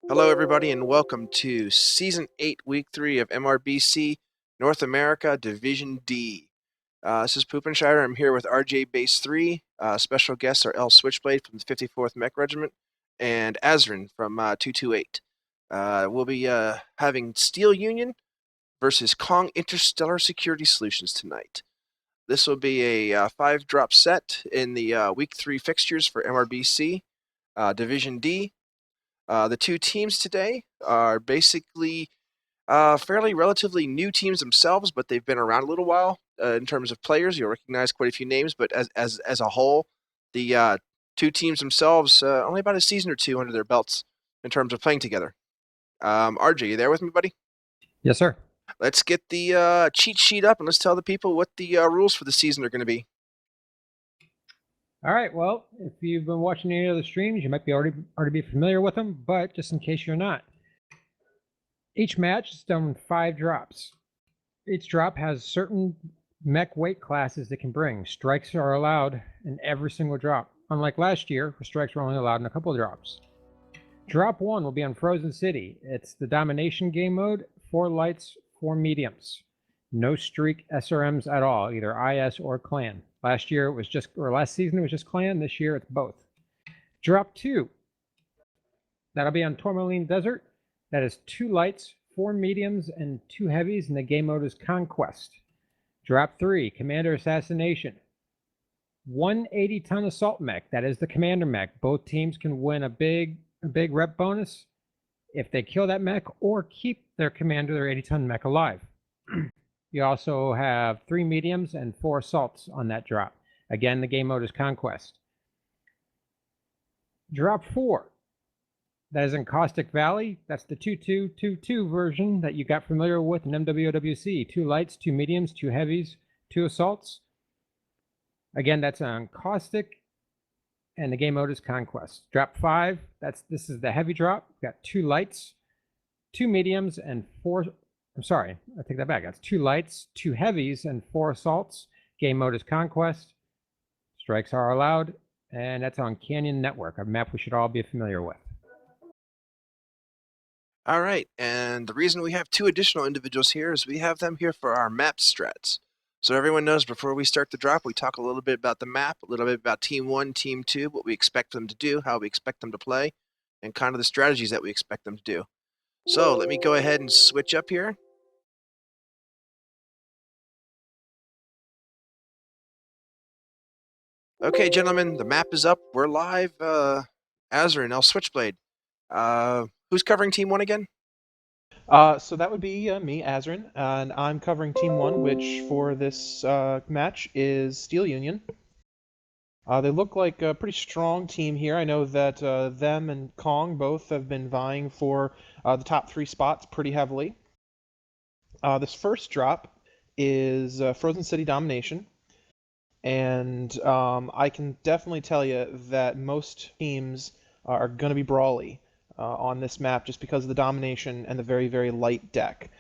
Hello, everybody, and welcome to Season 8, Week 3 of MRBC North America Division D. This is Poopenscheider. I'm here with RJ Base 3. Special guests are L Switchblade from the 54th Mech Regiment and Azrin from 228. We'll be having Steel Union versus Kong Interstellar Security Solutions tonight. This will be a 5-drop set in the Week 3 fixtures for MRBC Division D. The two teams today are basically fairly relatively new teams themselves, but they've been around a little while in terms of players. You'll recognize quite a few names, but as a whole, the two teams themselves only about a season or two under their belts in terms of playing together. RJ, you there with me, buddy? Yes, sir. Let's get the cheat sheet up and let's tell the people what the rules for the season are going to be. All right. Well, if you've been watching any of the streams, you might be already be familiar with them. But just in case you're not, each match is done in 5 drops. Each drop has certain mech weight classes it can bring. Strikes are allowed in every single drop. Unlike last year, where strikes were only allowed in a couple of drops. Drop 1 will be on Frozen City. It's the domination game mode. 4 lights, 4 mediums. No streak SRMs at all, either IS or clan. Last season it was just clan. This year it's both. Drop 2. That'll be on Tourmaline Desert. That is 2 lights, 4 mediums, and 2 heavies, and the game mode is Conquest. Drop 3, Commander Assassination. 180-ton assault mech. That is the commander mech. Both teams can win a big rep bonus if they kill that mech or keep their commander, their 80-ton mech, alive. You also have 3 mediums and 4 assaults on that drop. Again, the game mode is Conquest. Drop 4. That is in Caustic Valley. That's the 2-2-2-2 version that you got familiar with in MWOWC. 2 lights, 2 mediums, 2 heavies, 2 assaults. Again, that's on Caustic, and the game mode is Conquest. Drop 5. This is the heavy drop. We've got 2 lights, 2 mediums, and 4. I'm sorry, I take that back. That's 2 lights, 2 heavies, and 4 assaults. Game mode is Conquest. Strikes are allowed, and that's on Canyon Network, a map we should all be familiar with. All right, and the reason we have 2 additional individuals here is we have them here for our map strats. So everyone knows before we start the drop, we talk a little bit about the map, a little bit about Team 1, Team 2, what we expect them to do, how we expect them to play, and kind of the strategies that we expect them to do. So let me go ahead and switch up here. Okay, gentlemen, the map is up. We're live. Azrin, L Switchblade. Who's covering Team 1 again? So that would be me, Azrin, and I'm covering Team 1, which for this match is Steel Union. They look like a pretty strong team here. I know that them and Kong both have been vying for the top 3 spots pretty heavily. This first drop is Frozen City Domination, and I can definitely tell you that most teams are going to be brawly on this map just because of the domination and the very, very light deck.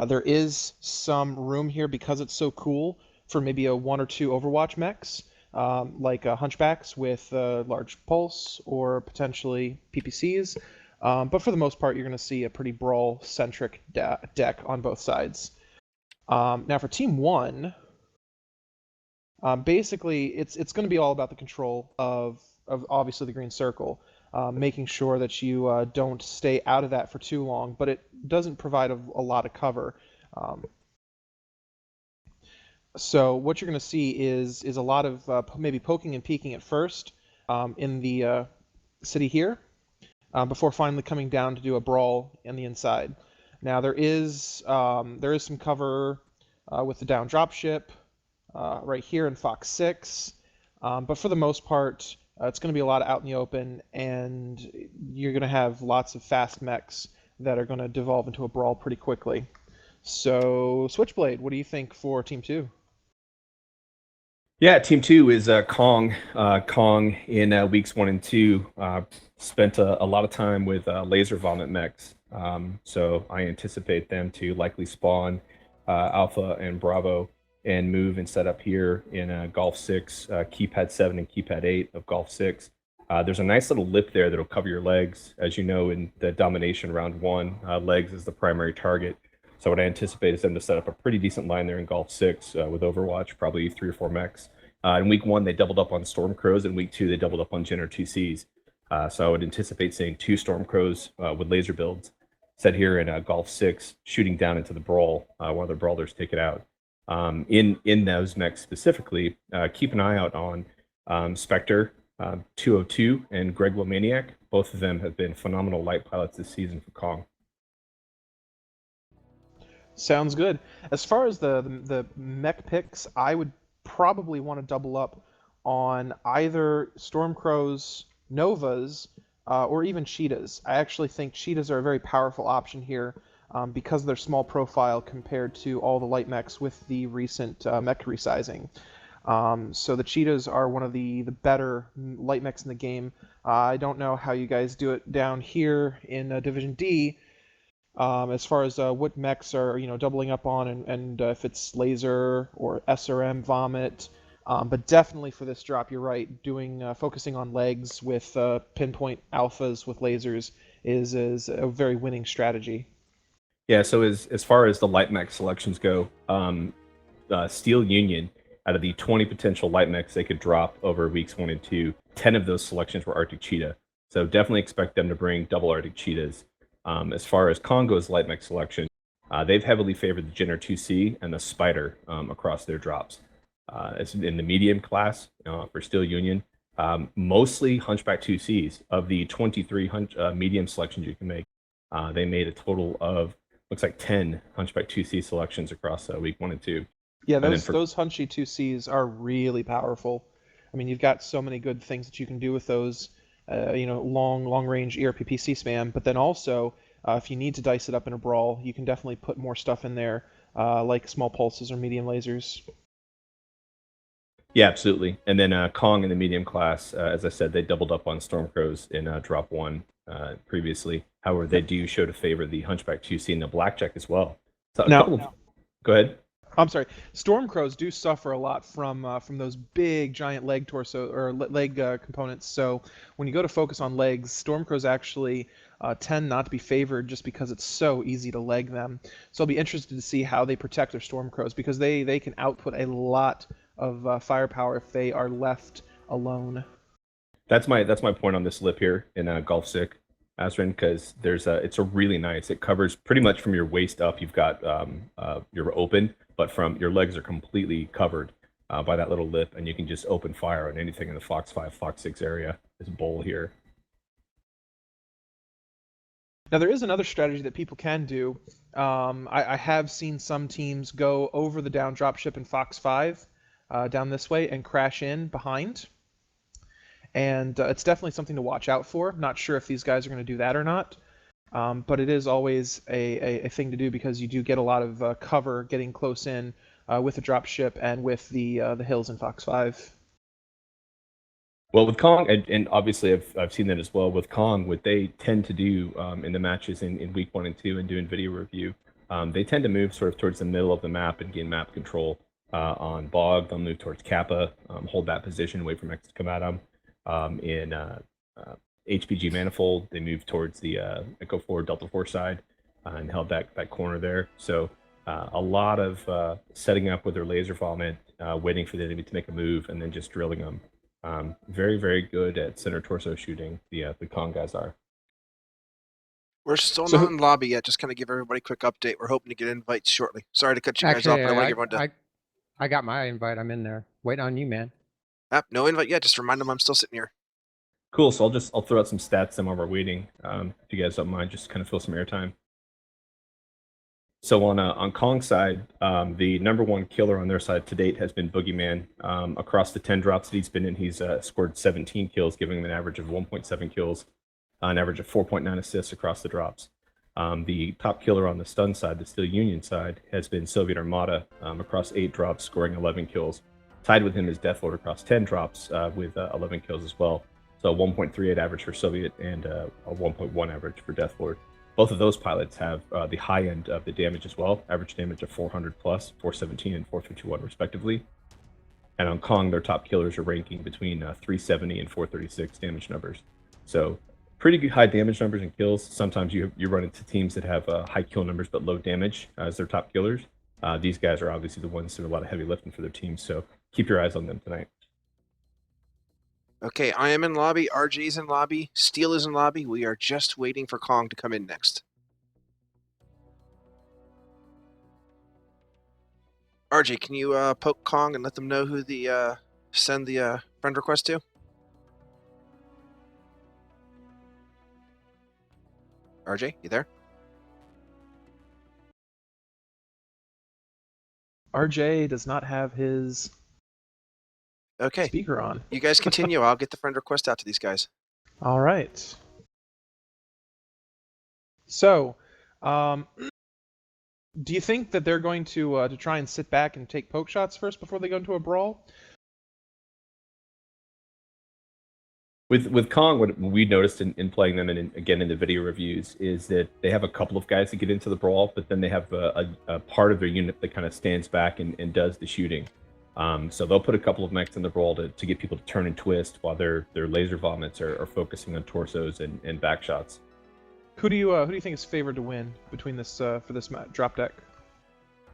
There is some room here because it's so cool for maybe a 1 or 2 Overwatch mechs, like Hunchbacks with large pulse or potentially PPCs. But for the most part, you're going to see a pretty brawl-centric deck on both sides. Now for Team 1, basically it's going to be all about the control of obviously the green circle. Making sure that you don't stay out of that for too long, but it doesn't provide a lot of cover. So what you're going to see is a lot of maybe poking and peeking at first in the city here, before finally coming down to do a brawl in the inside. Now there is some cover with the down dropship right here in Fox 6, but for the most part, it's going to be a lot out in the open, and you're going to have lots of fast mechs that are going to devolve into a brawl pretty quickly. So, Switchblade, what do you think for Team 2? Yeah, Team 2 is Kong. Kong in weeks 1 and 2 spent a lot of time with laser vomit mechs. So I anticipate them to likely spawn Alpha and Bravo and move and set up here in Golf 6, Keypad 7 and Keypad 8 of Golf 6. There's a nice little lip there that'll cover your legs. As you know, in the domination round 1, legs is the primary target. So what I anticipate is them to set up a pretty decent line there in Golf 6 with Overwatch, probably 3 or 4 mechs. In week 1, they doubled up on Stormcrows. In week 2, they doubled up on Jenner 2Cs. So I would anticipate seeing 2 Stormcrows with laser builds set here in Golf 6, shooting down into the brawl while the brawlers take it out. In those mechs specifically, keep an eye out on Spectre, 202, and Greg Womaniac. Both of them have been phenomenal light pilots this season for Kong. Sounds good. As far as the mech picks, I would probably want to double up on either Stormcrows, Novas, or even Cheetahs. I actually think Cheetahs are a very powerful option here because of their small profile compared to all the light mechs with the recent mech resizing. So the Cheetahs are one of the better light mechs in the game. I don't know how you guys do it down here in Division D, as far as what mechs are doubling up on, and if it's laser or SRM vomit. But definitely for this drop, you're right. Focusing on legs with pinpoint alphas with lasers is a very winning strategy. Yeah. So as far as the light mech selections go, Steel Union, out of the 20 potential light mechs they could drop over weeks 1 and 2, 10 of those selections were Arctic Cheetah. So definitely expect them to bring double Arctic Cheetahs. As far as Congo's light mech selection, they've heavily favored the Jenner 2C and the Spider across their drops. It's in the medium class for Steel Union, mostly Hunchback 2Cs. Of the 23 medium selections you can make, they made a total of, looks like 10 Hunchback 2C selections across week 1 and 2. Yeah, those Hunchy 2Cs are really powerful. I mean, you've got so many good things that you can do with those, long range ERPPC spam, but then also, if you need to dice it up in a brawl, you can definitely put more stuff in there, like small pulses or medium lasers. Yeah, absolutely. And then Kong in the medium class, as I said, they doubled up on Stormcrows in drop 1 previously. However, they do show to favor the Hunchback 2C and the Blackjack as well. So go ahead. I'm sorry. Stormcrows do suffer a lot from those big giant leg torso or leg components. So when you go to focus on legs, Stormcrows actually tend not to be favored just because it's so easy to leg them. So I'll be interested to see how they protect their Stormcrows because they can output a lot of firepower if they are left alone. That's my point on this lip here in Golf Sick, Azrin, because it's a really nice. It covers pretty much from your waist up. You've got you're open, but from your legs are completely covered by that little lip, and you can just open fire on anything in the Fox 5, Fox 6 area. This bowl here. Now there is another strategy that people can do. I have seen some teams go over the down dropship in Fox 5 down this way and crash in behind. And it's definitely something to watch out for. Not sure if these guys are going to do that or not. But it is always a thing to do because you do get a lot of cover getting close in with the dropship and with the hills in Fox 5. Well, with Kong, and obviously I've seen that as well, with Kong, what they tend to do in the matches in week 1 and 2 and doing video review, they tend to move sort of towards the middle of the map and gain map control. On Bog, they'll move towards Kappa, hold that position, wait for X to come at them. In HPG Manifold, they moved towards the Echo 4, Delta 4 side and held that corner there. So a lot of setting up with their laser vomit, waiting for the enemy to make a move, and then just drilling them. Very, very good at center torso shooting, the Kong guys are. We're still not in lobby yet. Just kind of give everybody a quick update. We're hoping to get invites shortly. Sorry to cut you guys off, but I want to give everyone I got my invite. I'm in there. Waiting on you, man. No invite yet. Just remind them I'm still sitting here. Cool. So I'll throw out some stats while we're waiting. If you guys don't mind, just kind of fill some airtime. So on Kong's side, the number 1 killer on their side to date has been Boogeyman. Across the 10 drops that he's been in, he's scored 17 kills, giving him an average of 1.7 kills, an average of 4.9 assists across the drops. The top killer on the stun side, the Steel Union side, has been Soviet Armada across 8 drops, scoring 11 kills. Tied with him is Deathlord across 10 drops with 11 kills as well. So 1.38 average for Soviet and a 1.1 average for Deathlord. Both of those pilots have the high end of the damage as well, average damage of 400 plus, 417 and 451 respectively. And on Kong, their top killers are ranking between 370 and 436 damage numbers. So pretty good high damage numbers and kills. Sometimes you run into teams that have high kill numbers but low damage as their top killers. These guys are obviously the ones doing a lot of heavy lifting for their teams, so keep your eyes on them tonight. Okay, I am in lobby. RJ's in lobby. Steel is in lobby. We are just waiting for Kong to come in next. RJ, can you poke Kong and let them know who the send the friend request to? RJ, you there? RJ does not have his Okay, speaker on. you guys continue. I'll get the friend request out to these guys. All right. So, do you think that they're going to try and sit back and take poke shots first before they go into a brawl? With Kong, what we noticed in playing them and again in the video reviews is that they have a couple of guys that get into the brawl, but then they have a part of their unit that kind of stands back and does the shooting. So they'll put a couple of mechs in the brawl to get people to turn and twist while their laser vomits are focusing on torsos and back shots. Who do you think is favored to win between this for this drop deck?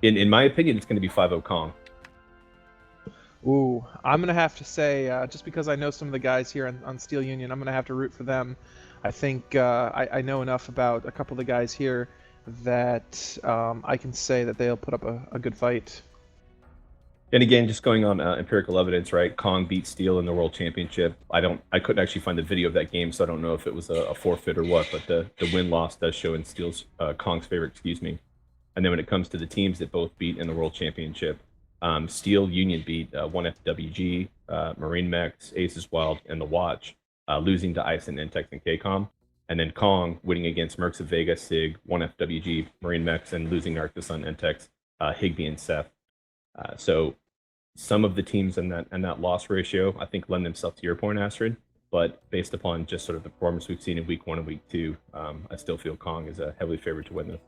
In my opinion, it's going to be 5-0 Kong. Ooh, I'm going to have to say, just because I know some of the guys here on Steel Union, I'm going to have to root for them. I think I know enough about a couple of the guys here that I can say that they'll put up a good fight. And again, just going on empirical evidence, right? Kong beat Steel in the World Championship. I couldn't actually find the video of that game, so I don't know if it was a forfeit or what, but the win-loss does show in Kong's favor, excuse me. And then when it comes to the teams that both beat in the World Championship, Steel Union beat 1FWG, Marine Mechs, Aces Wild, and The Watch, losing to Ice and Intex and KCOM. And then Kong winning against Mercs of Vega, SIG, 1FWG, Marine Mechs, and losing Arc the Sun, Intex, Higby, and Seth. So some of the teams in that loss ratio, I think, lend themselves to your point, Astrid. But based upon just sort of the performance we've seen in week 1 and week 2, I still feel Kong is a heavily favored to win this.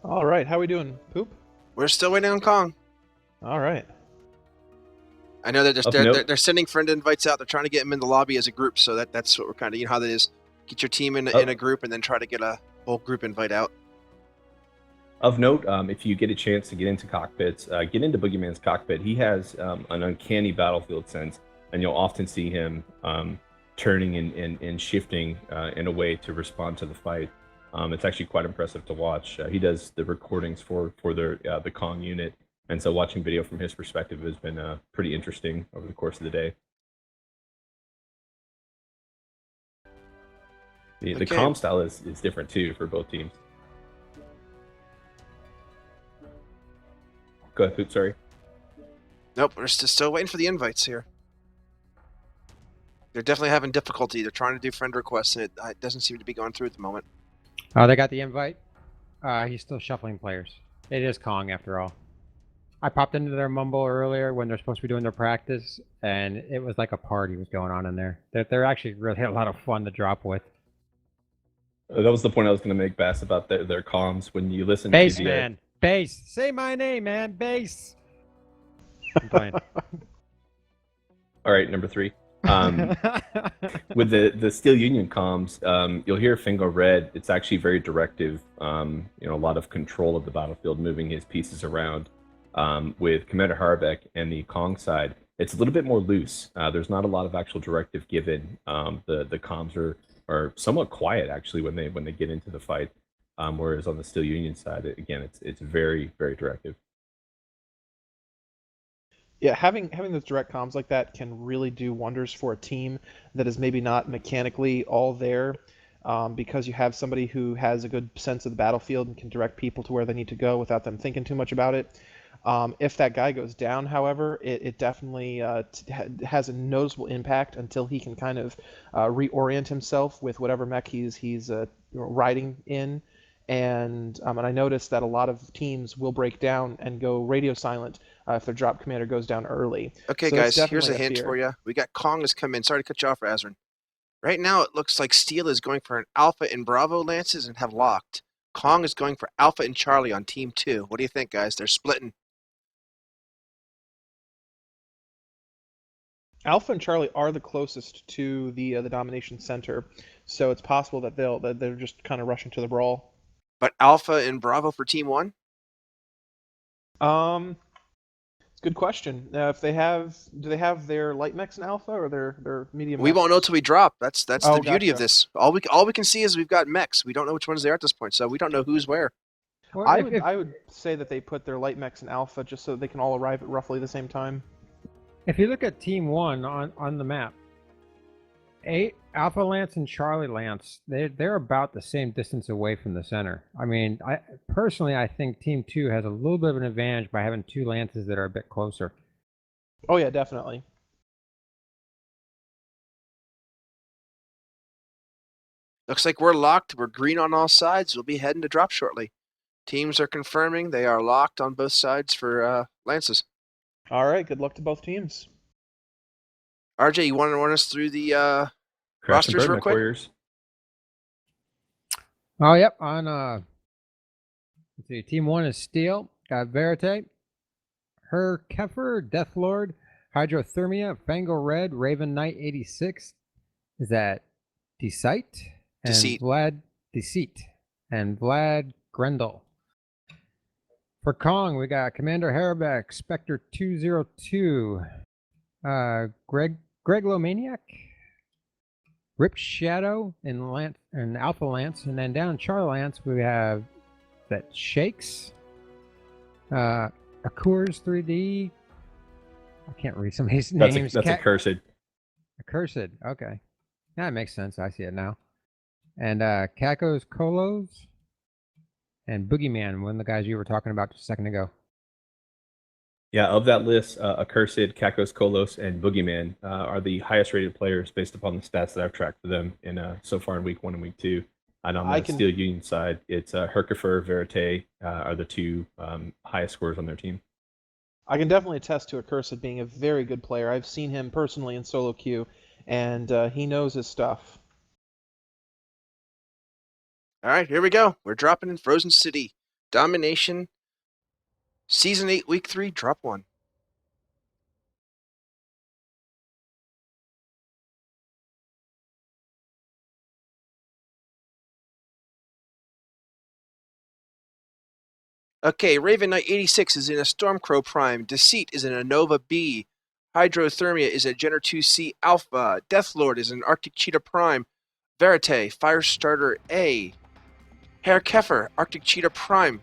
All right, how are we doing, Poop? We're still waiting on Kong. All right. I know they're sending friend invites out. They're trying to get them in the lobby as a group, so that's what we're kind of, you know how that is. Get your team in a group and then try to get a whole group invite out. Of note, if you get a chance to get into cockpits, get into Boogeyman's cockpit. He has an uncanny battlefield sense, and you'll often see him turning and shifting in a way to respond to the fight. It's actually quite impressive to watch. He does the recordings for the Kong unit, and so watching video from his perspective has been pretty interesting over the course of the day. The comm style is different too for both teams. Go ahead, Poop, sorry. Nope, we're still waiting for the invites here. They're definitely having difficulty. They're trying to do friend requests, and it doesn't seem to be going through at the moment. Oh, they got the invite? He's still shuffling players. It is Kong, after all. I popped into their mumble earlier when they're supposed to be doing their practice, and it was like a party was going on in there. They're actually really a lot of fun to drop with. That was the point I was going to make, Bass, about their comms. When you listen Bass, to man. Bass. Say my name, man. Bass. I'm playing. All right, number 3. With the Steel Union comms, you'll hear Fingo Red. It's actually very directive. A lot of control of the battlefield, moving his pieces around. With Commander Harbeck and the Kong side, it's a little bit more loose. There's not a lot of actual directive given. The comms are somewhat quiet actually when they get into the fight. Whereas on the Steel Union side, again, it's very, very directive. Yeah, having those direct comms like that can really do wonders for a team that is maybe not mechanically all there, because you have somebody who has a good sense of the battlefield and can direct people to where they need to go without them thinking too much about it. If that guy goes down, however, it definitely has a noticeable impact until he can kind of reorient himself with whatever mech he's riding in. And I noticed that a lot of teams will break down and go radio silent if their drop commander goes down early. Okay, So guys, it's here's a definitely hint fear. for you. We got Kong has come in. Sorry to cut you off, Azrin. Right now, it looks like Steel is going for an Alpha and Bravo lances and have locked. Kong is going for Alpha and Charlie on Team 2. What do you think, guys? They're splitting. Alpha and Charlie are the closest to the domination center, so it's possible that they're just kind of rushing to the brawl. But Alpha and Bravo for Team 1? It's a good question. Do they have their light mechs in Alpha or their medium? We mechs? won't know till we drop. That's Oh, the beauty of gotcha. this. All we can see is we've got mechs. We don't know which ones they are at this point, so we don't know who's where. Well, I would say that they put their light mechs in Alpha just so they can all arrive at roughly the same time. if you look at Team 1 on the map, Alpha Lance and Charlie Lance, they're about the same distance away from the center. I mean, I think Team 2 has a little bit of an advantage by having 2 Lances that are a bit closer. Oh yeah, definitely. Looks like we're locked. We're green on all sides. We'll be heading to drop shortly. Teams are confirming they are locked on both sides for Lances. All right, good luck to both teams. RJ, you want to run us through the Crash and rosters burn real mech quick? warriors. Oh, yep. On let's see, Team 1 is Steel, got Verite, Her Keffer, Deathlord, Hydrothermia, Fango Red, Raven Knight 86. Is that Deceit? And Deceit. Vlad Deceit. And Vlad Grendel. For Kong, we got Commander Harabek, Spectre 202, Greg Lomaniac, Rip Shadow, and Alpha Lance, and then down Charlie Lance we have that Shakes, Akurs 3D. I can't read some of these names. That's accursed. Accursed. Okay, that makes sense. I see it now. And Kakos Kolos and Boogeyman, one of the guys you were talking about just a second ago. Yeah, of that list, Accursed, Kakos, Kolos, and Boogeyman are the highest rated players based upon the stats that I've tracked for them in so far in week 1 and week 2. And on the Steel Union side, it's Herkifer, Verite are the 2 highest scores on their team. I can definitely attest to Accursed being a very good player. I've seen him personally in solo queue, and he knows his stuff. All right, here we go. We're dropping in Frozen City. Domination. Season 8, Week 3, Drop 1. Okay, Raven Knight 86 is in a Stormcrow Prime. Deceit is in a Nova B. Hydrothermia is a Jenner 2C Alpha. Deathlord is an Arctic Cheetah Prime. Verite, Firestarter A. Herr Keffer, Arctic Cheetah Prime.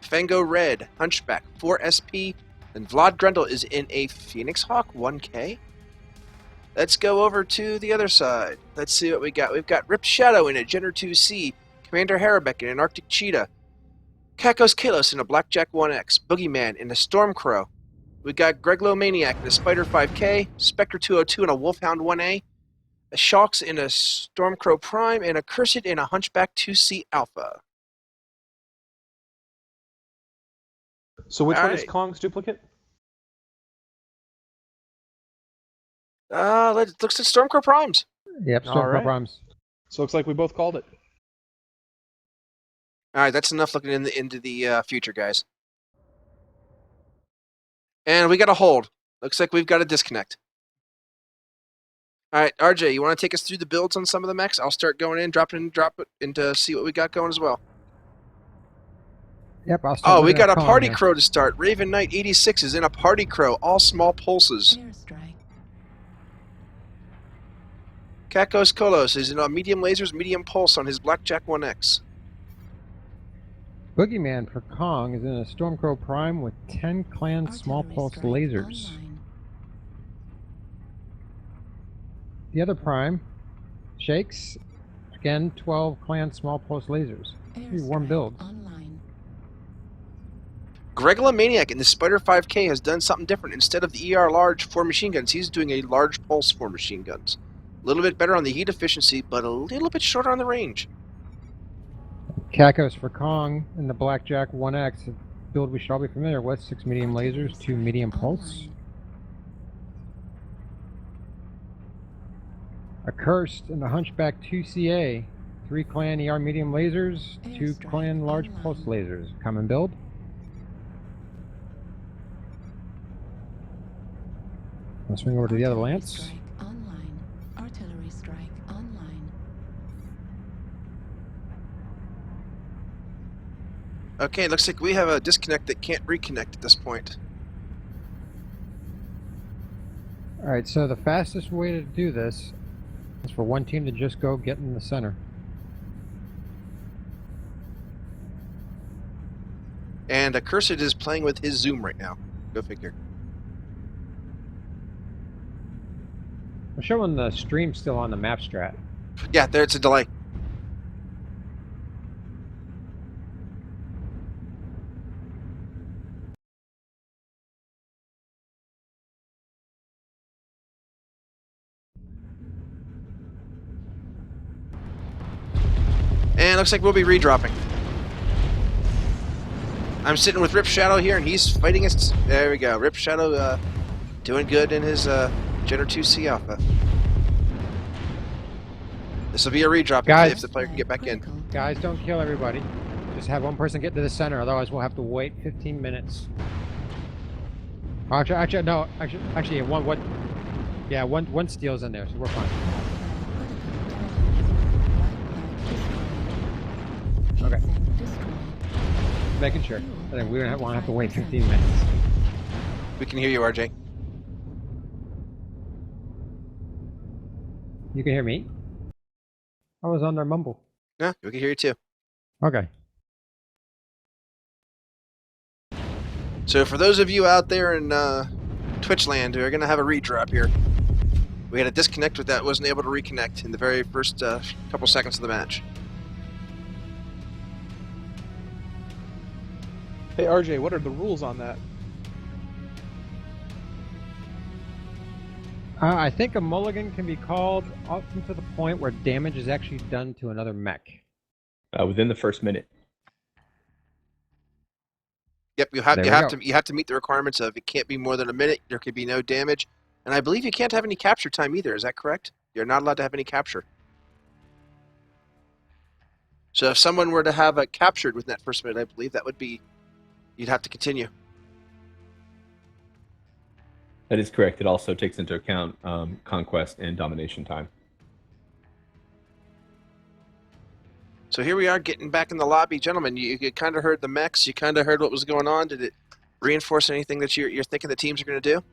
Fango Red, Hunchback 4SP. And Vlad Grendel is in a Phoenix Hawk 1K. Let's go over to the other side. Let's see what we got. We've got Rip Shadow in a Jenner 2C. Commander Harabek in an Arctic Cheetah. Kakos Kalos in a Blackjack 1X. Boogeyman in a Stormcrow. We got Greglo Maniac in a Spider 5K. Spectre 202 in a Wolfhound 1A. A Shocks in a Stormcrow Prime. And a Cursed in a Hunchback 2C Alpha. So which one is Alright. Kong's duplicate? Looks at Stormcrow Primes. Yep, All Stormcrow right. Primes. So it looks like we both called it. Alright, that's enough looking into the future, guys. And we got a hold. Looks like we've got a disconnect. Alright, RJ, you want to take us through the builds on some of the mechs? I'll start going in, drop it, and to see what we got going as well. Yep, I'll start. Oh, we looking got at a Kong Party here. Crow to start. Raven Knight 86 is in a Party Crow, all small pulses. Airstrike. Kakos Kolos is in a medium lasers, medium pulse on his Blackjack 1X. Boogeyman for Kong is in a Stormcrow Prime with 10 clan small Artillery pulse strike lasers. online. The other Prime, Shakes, again 12 clan small pulse lasers. Pretty warm Airstrike builds. online. Gregla Maniac in the Spider 5K has done something different. Instead of the ER large for machine guns, he's doing a large pulse for machine guns. A little bit better on the heat efficiency, but a little bit shorter on the range. Kakos for Kong in the Blackjack 1X, a build we should all be familiar with. 6 medium lasers, 2 medium pulse. Online. Accursed in the Hunchback 2CA, 3 clan ER medium lasers, 2 clan large pulse lasers. Common build. I'll swing over to the other lance. Strike online. Artillery strike online. Okay, looks like we have a disconnect that can't reconnect at this point. Alright, so the fastest way to do this is for one team to just go get in the center. And Accursed is playing with his Zoom right now. Go figure. I'm showing the stream still on the map strat. Yeah, there it's a delay. And looks like we'll be redropping. I'm sitting with Rip Shadow here, and he's fighting us. There we go. Rip Shadow doing good in his Gen 2C Alpha. This will be a redrop Guys. if the player can get back in. Guys, don't kill everybody. Just have one person get to the center, otherwise we'll have to wait 15 minutes. Actually, no. Actually, one steel's in there, so we're fine. Okay. Making sure. I think we don't want to have to wait 15 minutes. We can hear you, RJ. You can hear me? I was on their mumble. Yeah, we can hear you too. Okay. So for those of you out there in Twitch land who are going to have a redrop here, we had a disconnect with that, wasn't able to reconnect in the very first couple seconds of the match. Hey RJ, what are the rules on that? I think a mulligan can be called up to the point where damage is actually done to another mech. Within the first minute. Yep, you have to meet the requirements of it can't be more than a minute. There could be no damage, and I believe you can't have any capture time either. Is that correct? You're not allowed to have any capture. So if someone were to have it captured within that first minute, I believe that would be you'd have to continue. That is correct. It also takes into account conquest and domination time. So here we are getting back in the lobby. Gentlemen, you kind of heard the mechs. You kind of heard what was going on. Did it reinforce anything that you're thinking the teams are going to do?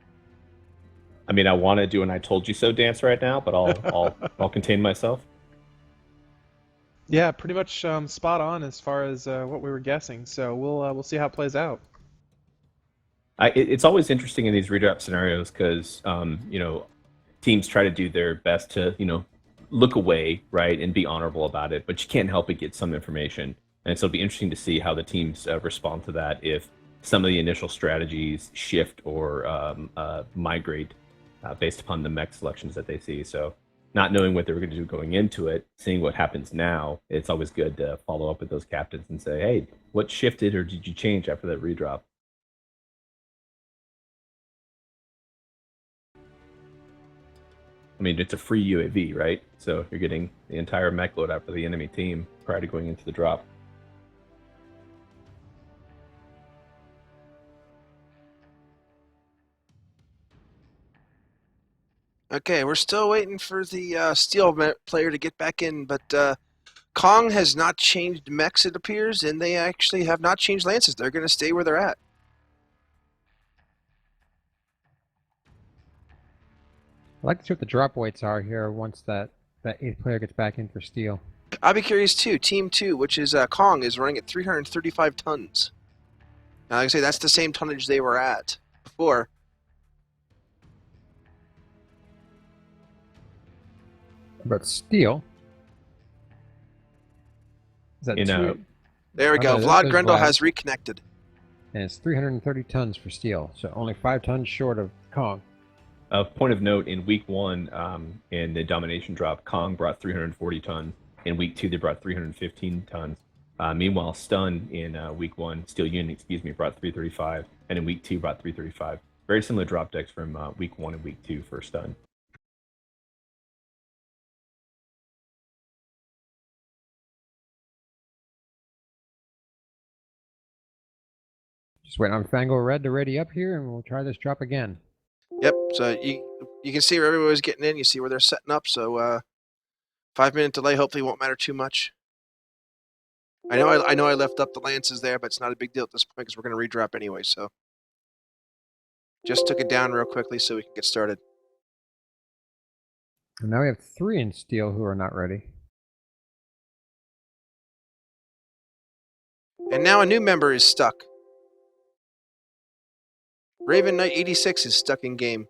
I mean, I want to do an "I told you so" dance right now, but I'll contain myself. Yeah, pretty much spot on as far as what we were guessing. So we'll see how it plays out. It's always interesting in these redrop scenarios because teams try to do their best to look away, right, and be honorable about it, but you can't help but get some information. And so it'll be interesting to see how the teams respond to that if some of the initial strategies shift or migrate based upon the mech selections that they see. So not knowing what they were going to do going into it, seeing what happens now, it's always good to follow up with those captains and say, hey, what shifted or did you change after that redrop? I mean, it's a free UAV, right? So you're getting the entire mech loadout for the enemy team prior to going into the drop. Okay, we're still waiting for the steel player to get back in, but Kong has not changed mechs, it appears, and they actually have not changed lances. They're going to stay where they're at. I'd like to see what the drop weights are here once that 8th player gets back in for steel. I'll be curious too. Team 2, which is Kong, is running at 335 tons. Now, like I say, that's the same tonnage they were at before. But steel. Is that two? There we go. Okay, Vlad there's Grendel Vlad. has reconnected. And it's 330 tons for steel, so only 5 tons short of Kong. Point of note, in week 1, in the domination drop, Kong brought 340 tons. In week 2, they brought 315 tons. Meanwhile, Stun in week 1, Steel Union, brought 335. And in week 2, brought 335. Very similar drop decks from week 1 and week 2 for Stun. Just waiting on Fango Red to ready up here, and we'll try this drop again. Yep. So you can see where everybody's getting in. You see where they're setting up. So 5-minute delay hopefully won't matter too much. I know I left up the lances there, but it's not a big deal at this point because we're going to redrop anyway. So just took it down real quickly so we can get started. And now we have 3 in steel who are not ready. And now a new member is stuck. Raven Knight 86 is stuck in game.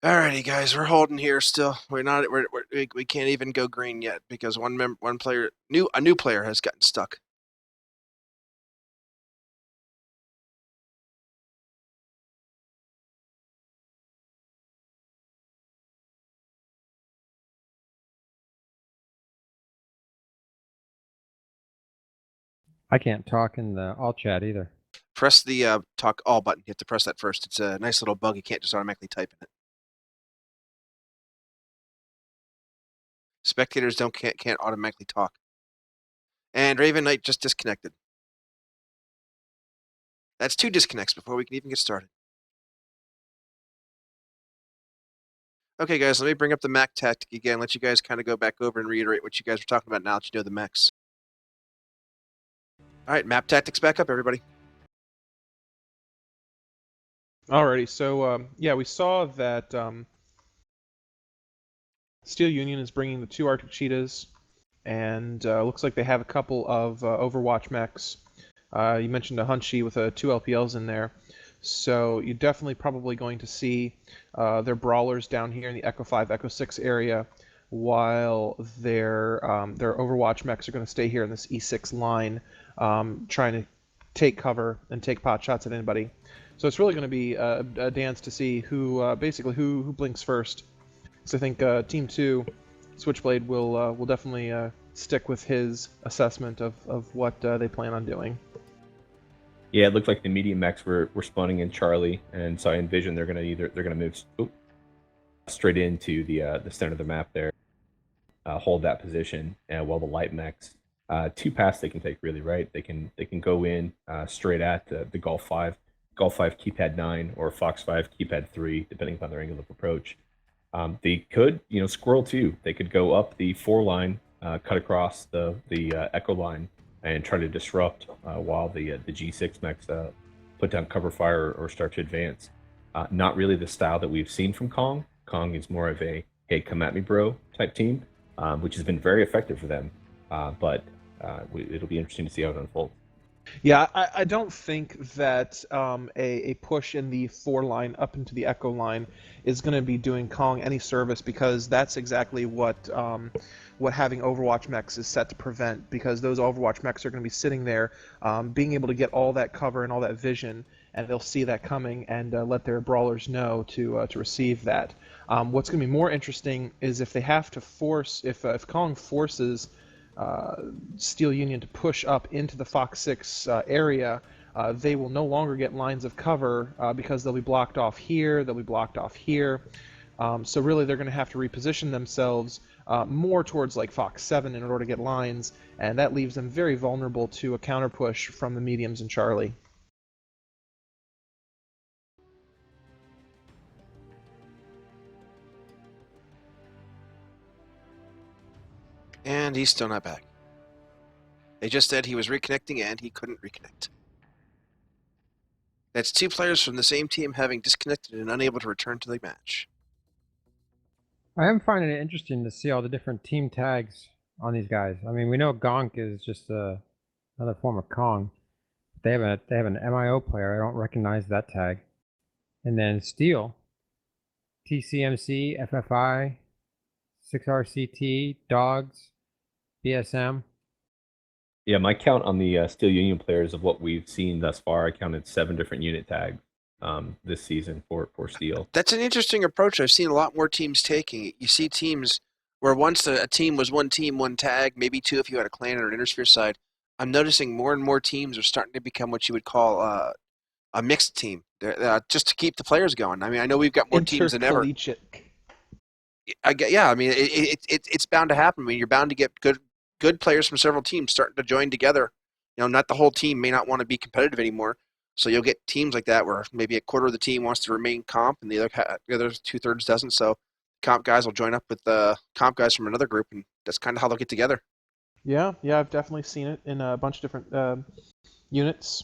Alrighty, guys, we're holding here still. We can't even go green yet because a new player has gotten stuck. I can't talk in the all chat either. Press the talk all button. You have to press that first. It's a nice little bug. You can't just automatically type in it. Spectators can't automatically talk. And Raven Knight just disconnected. That's 2 disconnects before we can even get started. Okay, guys, let me bring up the Mac tactic again. Let you guys kind of go back over and reiterate what you guys were talking about now that you know the mechs. All right, map tactics back up, everybody. Alrighty, so yeah, we saw that Steel Union is bringing the 2 Arctic Cheetahs, and looks like they have a couple of Overwatch mechs. You mentioned a Hunchy with 2 LPLs in there, so you're definitely probably going to see their brawlers down here in the Echo 5, Echo 6 area, while their Overwatch mechs are going to stay here in this E6 line, trying to take cover and take pot shots at anybody. So it's really going to be a dance to see who basically who blinks first. So I think Team 2, Switchblade, will definitely stick with his assessment of what they plan on doing. Yeah, it looked like the medium mechs were spawning in Charlie, and so I envision they're gonna move straight into the center of the map there, hold that position, and while the light mechs, 2 paths they can take really, right. They can go in straight at the Golf 5 keypad 9 or Fox 5 keypad 3, depending upon their angle of approach. They could, Squirrel 2. They could go up the 4 line, cut across the Echo line, and try to disrupt while the G6 mechs put down cover fire or start to advance. Not really the style that we've seen from Kong. Kong is more of a "hey, come at me, bro" type team, which has been very effective for them. But it'll be interesting to see how it unfolds. Yeah, I don't think that a push in the 4 line up into the Echo line is going to be doing Kong any service, because that's exactly what having Overwatch mechs is set to prevent, because those Overwatch mechs are going to be sitting there being able to get all that cover and all that vision, and they'll see that coming and let their brawlers know to receive that. What's going to be more interesting is if they have to force, if Kong forces Steel Union to push up into the Fox 6 area, they will no longer get lines of cover because they'll be blocked off here, they'll be blocked off here. So really they're going to have to reposition themselves more towards like Fox 7 in order to get lines, and that leaves them very vulnerable to a counter push from the mediums and Charlie. And he's still not back. They just said he was reconnecting and he couldn't reconnect. That's 2 players from the same team having disconnected and unable to return to the match. I am finding it interesting to see all the different team tags on these guys. I mean, we know Gonk is just another form of Kong. They have an MIO player. I don't recognize that tag. And then Steel, TCMC, FFI, 6RCT, Dogs, BSM. Yeah, my count on the Steel Union players of what we've seen thus far, I counted 7 different unit tags this season for Steel. That's an interesting approach. I've seen a lot more teams taking it. You see teams where once a team was one team, one tag, maybe 2 if you had a clan or an Intersphere side. I'm noticing more and more teams are starting to become what you would call a mixed team. Just to keep the players going. I mean, I know we've got more teams than ever. Intercollegiate. Yeah. I mean, it's bound to happen. I mean, you're bound to get good players from several teams starting to join together. Not the whole team may not want to be competitive anymore. So you'll get teams like that where maybe a quarter of the team wants to remain comp and the other 2/3 doesn't. So comp guys will join up with the comp guys from another group, and that's kind of how they'll get together. Yeah, I've definitely seen it in a bunch of different units.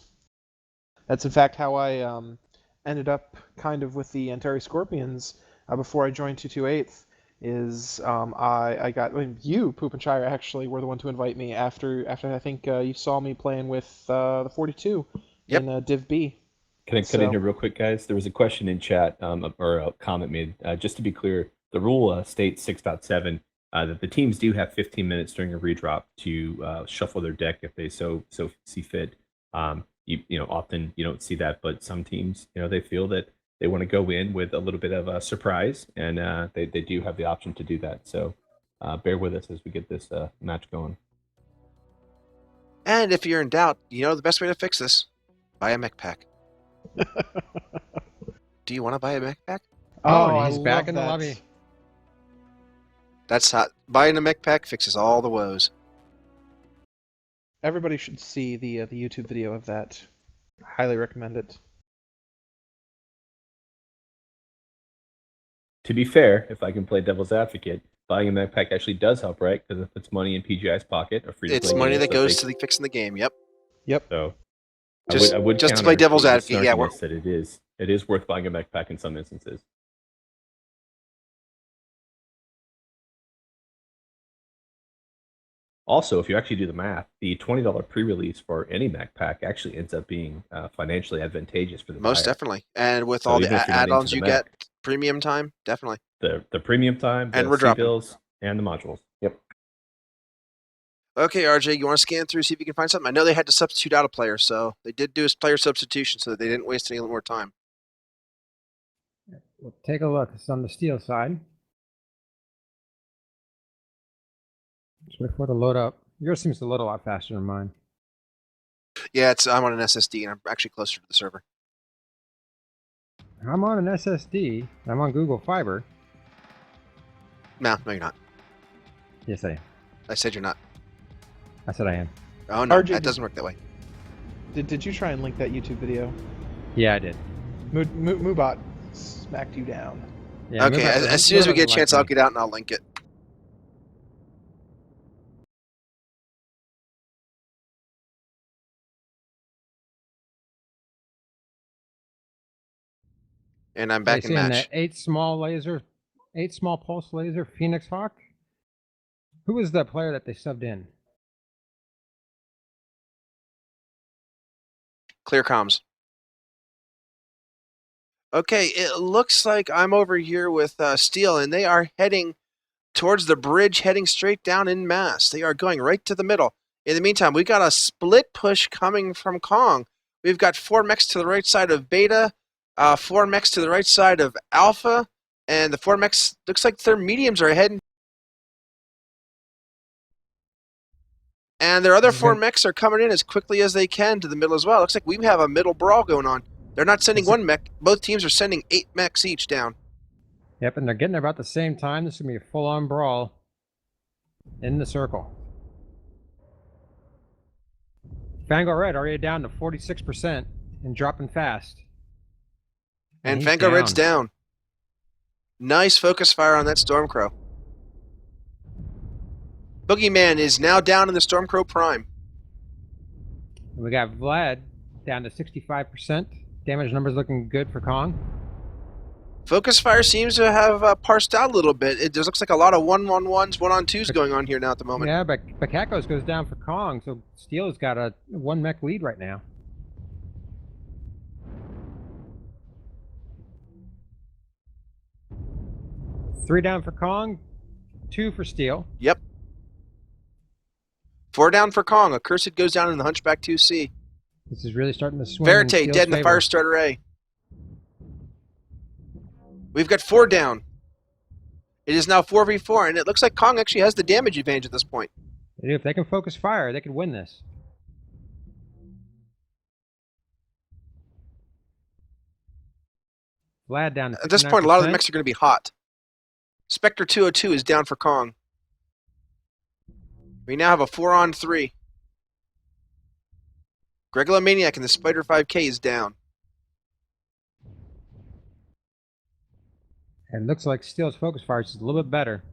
That's in fact how I ended up kind of with the Antari Scorpions before I joined 228th. I got you, Poop and Shire, actually were the one to invite me after I think you saw me playing with the 42 Yep. in Div B. Can I cut in here real quick, guys? There was a question in chat, or a comment made. Just to be clear, the rule states 6.7 that the teams do have 15 minutes during a redrop to shuffle their deck if they so see fit. Often you don't see that, but some teams, they feel that they want to go in with a little bit of a surprise, and they do have the option to do that. So bear with us as we get this match going. And if you're in doubt, the best way to fix this: buy a mech pack. Do you want to buy a mech pack? Oh, I he's back love in the that. lobby. That's hot. Buying a mech pack fixes all the woes. Everybody should see the YouTube video of that. Highly recommend it. To be fair, if I can play devil's advocate, buying a mech pack actually does help, right? Because it puts money in PGI's pocket. Or free It's money that goes to fixing the game. Yep. So Just, I would just to counter play devil's the advocate, yeah. snarkiness that it is worth buying a mech pack in some instances. Also, if you actually do the math, the $20 pre-release for any mech pack actually ends up being financially advantageous for the Most buyer. definitely. And with So all the even if you're not into add-ons the you mech, get, premium time, definitely. the premium time, And the we're dropping. C-bills, and the modules. Yep. Okay, RJ, you want to scan through, see if you can find something? I know they had to substitute out a player, so they did do a player substitution so that they didn't waste any more time. We'll take a look. It's on the steel side. Just wait for it to load up. Yours seems to load a lot faster than mine. Yeah, I'm on an SSD, and I'm actually closer to the server. I'm on an SSD. I'm on Google Fiber. No, you're not. Yes, I am. I said you're not. I said I am. Oh, no, RJ, that doesn't work that way. Did you try and link that YouTube video? Yeah, I did. Moobot smacked you down. Yeah, Okay, as soon as we get a chance, I'll get out and I'll link it. And I'm back in match. That 8 small pulse laser Phoenix Hawk. Who was the player that they subbed in? Clear comms. Okay, it looks like I'm over here with Steel, and they are heading towards the bridge, heading straight down in mass. They are going right to the middle. In the meantime, we got a split push coming from Kong. We've got 4 mechs to the right side of Beta, 4 mechs to the right side of Alpha, and the 4 mechs, looks like their mediums are heading. And their other 4 mechs are coming in as quickly as they can to the middle as well. Looks like we have a middle brawl going on. They're not sending 1 mech. Both teams are sending 8 mechs each down. Yep, and they're getting there about the same time. This is going to be a full-on brawl in the circle. Fango Red already down to 46% and dropping fast. And Fango Red's down. Nice focus fire on that Stormcrow. Boogeyman is now down in the Stormcrow Prime. We got Vlad down to 65%. Damage numbers looking good for Kong. Focus fire seems to have parsed out a little bit. It just looks like a lot of 1-on-1s, 1-on-2s going on here now at the moment. Yeah, but Kakos goes down for Kong, so Steel's got a 1 mech lead right now. Three down for Kong, 2 for Steel. Yep. 4 down for Kong. Accursed goes down in the Hunchback 2C. This is really starting to swing. Verite dead in the Firestarter A. We've got 4 down. It is now 4v4, and it looks like Kong actually has the damage advantage at this point. If they can focus fire, they could win this. Vlad down to At this point, a lot of the 59%. mechs are going to be hot. Spectre 202 is down for Kong. We now have a 4-on-3. Gregolomaniac in the Spider 5K is down. And looks like Steel's focus fire is a little bit better.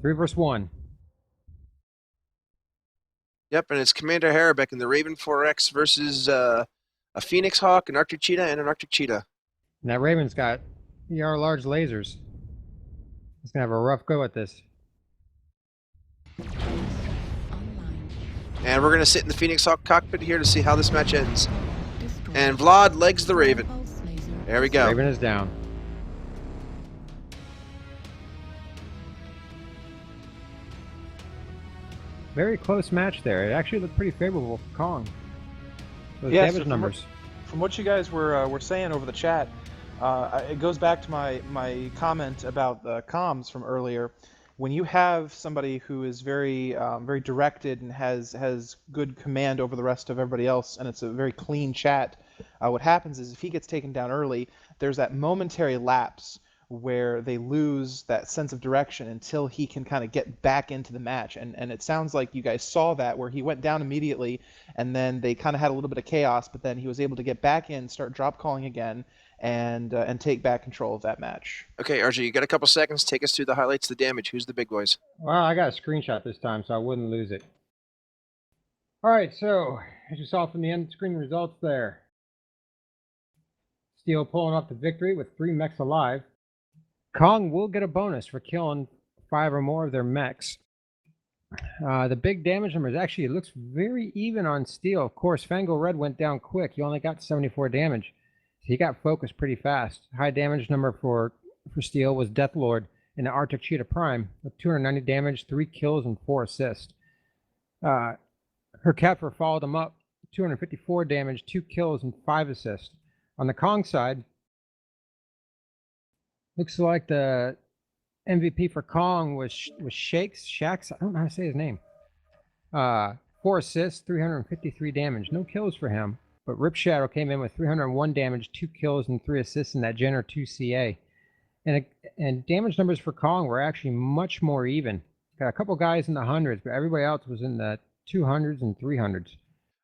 3 versus 1. Yep, and it's Commander Harabek in the Raven 4X versus a Phoenix Hawk, an Arctic Cheetah, and an Arctic Cheetah. And that Raven's got ER large lasers. He's going to have a rough go at this. Online. And we're going to sit in the Phoenix Hawk cockpit here to see how this match ends. Destroy. And Vlad legs the Raven. Pulse laser. There we go. Raven is down. Very close match there. It actually looked pretty favorable for Kong. Those Yeah, so damage from numbers. From what you guys were saying over the chat, it goes back to my comment about the comms from earlier. When you have somebody who is very very directed and has good command over the rest of everybody else, and it's a very clean chat, what happens is if he gets taken down early, there's that momentary lapse where they lose that sense of direction until he can kind of get back into the match. And it sounds like you guys saw that, where he went down immediately, and then they kind of had a little bit of chaos, but then he was able to get back in, start drop calling again, and take back control of that match. Okay, RJ, you got a couple seconds. Take us through the highlights of the damage. Who's the big boys? Well, I got a screenshot this time, so I wouldn't lose it. All right, so as you saw from the end screen results there, Steel pulling off the victory with 3 mechs alive. Kong will get a bonus for killing 5 or more of their mechs. The big damage numbers, actually, it looks very even on Steel. Of course, Fango Red went down quick. He only got 74 damage. So he got focused pretty fast. High damage number for Steel was Deathlord in the Arctic Cheetah Prime with 290 damage, 3 kills, and 4 assists. Her Captor followed him up, 254 damage, 2 kills, and 5 assists. On the Kong side, looks like the MVP for Kong was Shax. I don't know how to say his name. 4 assists, 353 damage. No kills for him. But Rip Shadow came in with 301 damage, 2 kills, and 3 assists in that Jenner 2 CA. And damage numbers for Kong were actually much more even. Got a couple guys in the hundreds, but everybody else was in the 200s and 300s.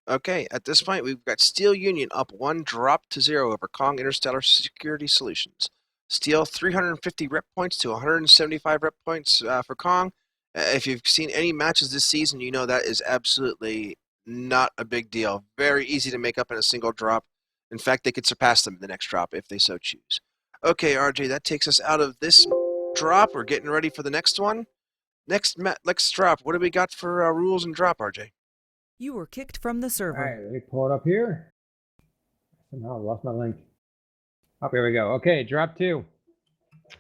Okay, at this point, we've got Steel Union up 1 drop to 0 over Kong Interstellar Security Solutions. Steel 350 rep points to 175 rep points for Kong. If you've seen any matches this season, you know that is absolutely not a big deal. Very easy to make up in a single drop. In fact, they could surpass them in the next drop if they so choose. Okay, RJ, that takes us out of this drop. We're getting ready for the next one. Next drop. What do we got for rules and drop, RJ? You were kicked from the server. All right, let me pull it up here. Somehow I lost my link. Oh, here we go. Okay, drop 2.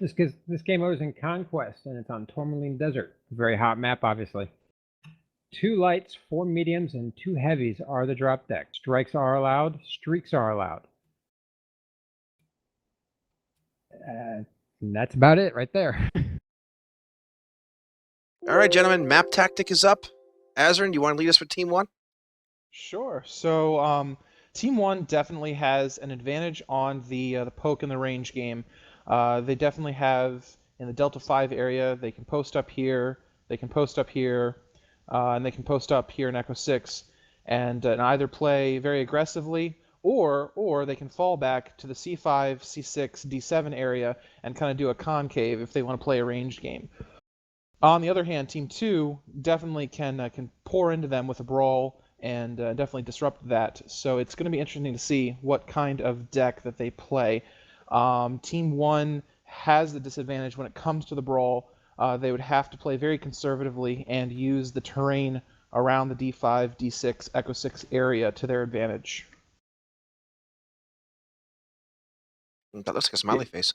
This game is in Conquest, and it's on Tourmaline Desert. Very hot map, obviously. 2 lights, 4 mediums, and 2 heavies are the drop deck. Strikes are allowed. Streaks are allowed. And that's about it right there. All right, gentlemen, map tactic is up. Azrin, you want to lead us with Team 1? Sure. So Team 1 definitely has an advantage on the poke and the range game. They definitely have, in the Delta 5 area, they can post up here, they can post up here, and they can post up here in Echo 6, and either play very aggressively, or they can fall back to the C5, C6, D7 area and kind of do a concave if they want to play a ranged game. On the other hand, Team 2 definitely can pour into them with a brawl and definitely disrupt that. So it's going to be interesting to see what kind of deck that they play. Team 1 has the disadvantage when it comes to the brawl. They would have to play very conservatively and use the terrain around the D5, D6, Echo 6 area to their advantage. That looks like a smiley face.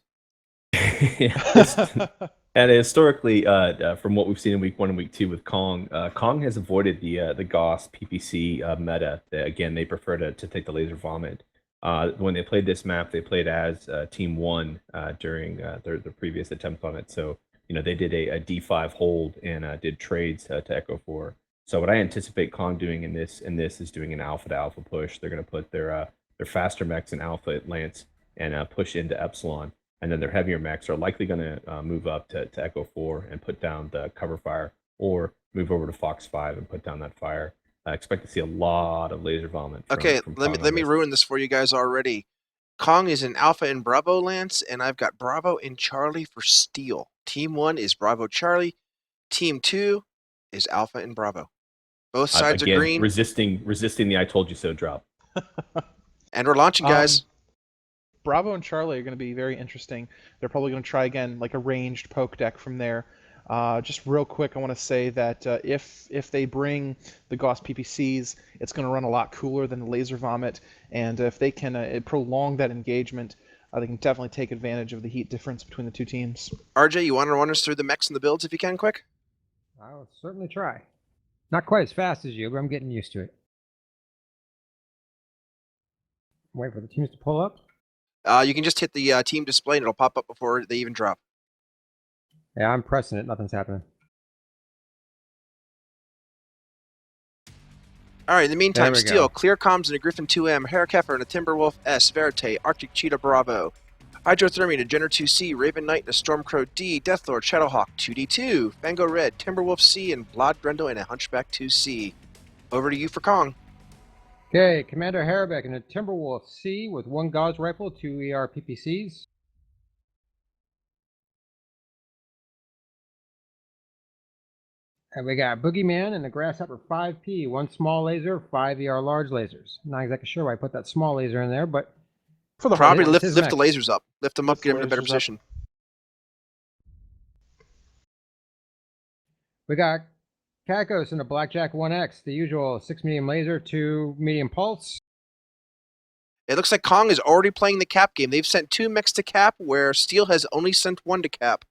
And historically, from what we've seen in week 1 and week 2 with Kong, Kong has avoided the Gauss PPC meta. Again, they prefer to take the laser vomit. When they played this map, they played as Team 1 during their previous attempt on it. So, they did a D5 hold and did trades to Echo 4. So what I anticipate Kong doing in this is doing an alpha to alpha push. They're going to put their faster mechs in alpha at Lance. and push into Epsilon. And then their heavier mechs are likely going to move up to Echo 4 and put down the cover fire, or move over to Fox 5 and put down that fire. I expect to see a lot of laser vomit. Okay, from let me ruin this for you guys already. Kong is in Alpha and Bravo Lance, and I've got Bravo and Charlie for Steel. Team 1 is Bravo Charlie. Team 2 is Alpha and Bravo. Both sides again, are green. resisting the I told you so drop. And we're launching, guys. Bravo and Charlie are going to be very interesting. They're probably going to try again, like a ranged poke deck from there. Just real quick, I want to say that if they bring the Gauss PPCs, it's going to run a lot cooler than the Laser Vomit, and if they can prolong that engagement, they can definitely take advantage of the heat difference between the two teams. RJ, you want to run us through the mechs and the builds if you can, quick? I'll certainly try. Not quite as fast as you, but I'm getting used to it. Wait for the teams to pull up. You can just hit the team display and it'll pop up before they even drop. Yeah, I'm pressing it. Nothing's happening. All right, in the meantime, There we Steel, go. Clear Comms and a Griffin 2M, Heracapher and a Timberwolf S, Verite, Arctic Cheetah Bravo, Hydrothermia, a Jenner 2C, Raven Knight and a Stormcrow D, Deathlord, Shadowhawk 2D2, Fango Red, Timberwolf C, and Blood Brendel and a Hunchback 2C. Over to you for Kong. Okay, Commander Harabeck and a Timberwolf C with 1 Gauss rifle, 2 ER PPCs. And we got Boogeyman and the Grasshopper 5P, 1 small laser, 5 ER large lasers. Not exactly sure why I put that small laser in there, but For the Probably whole- lift his the mech. lasers up. Lift them up, Lift get the them in a better lasers up. position. we got Kakos and a Blackjack 1X, the usual 6 medium laser, 2 medium pulse. It looks like Kong is already playing the cap game. They've sent 2 mechs to cap, where Steel has only sent 1 to cap.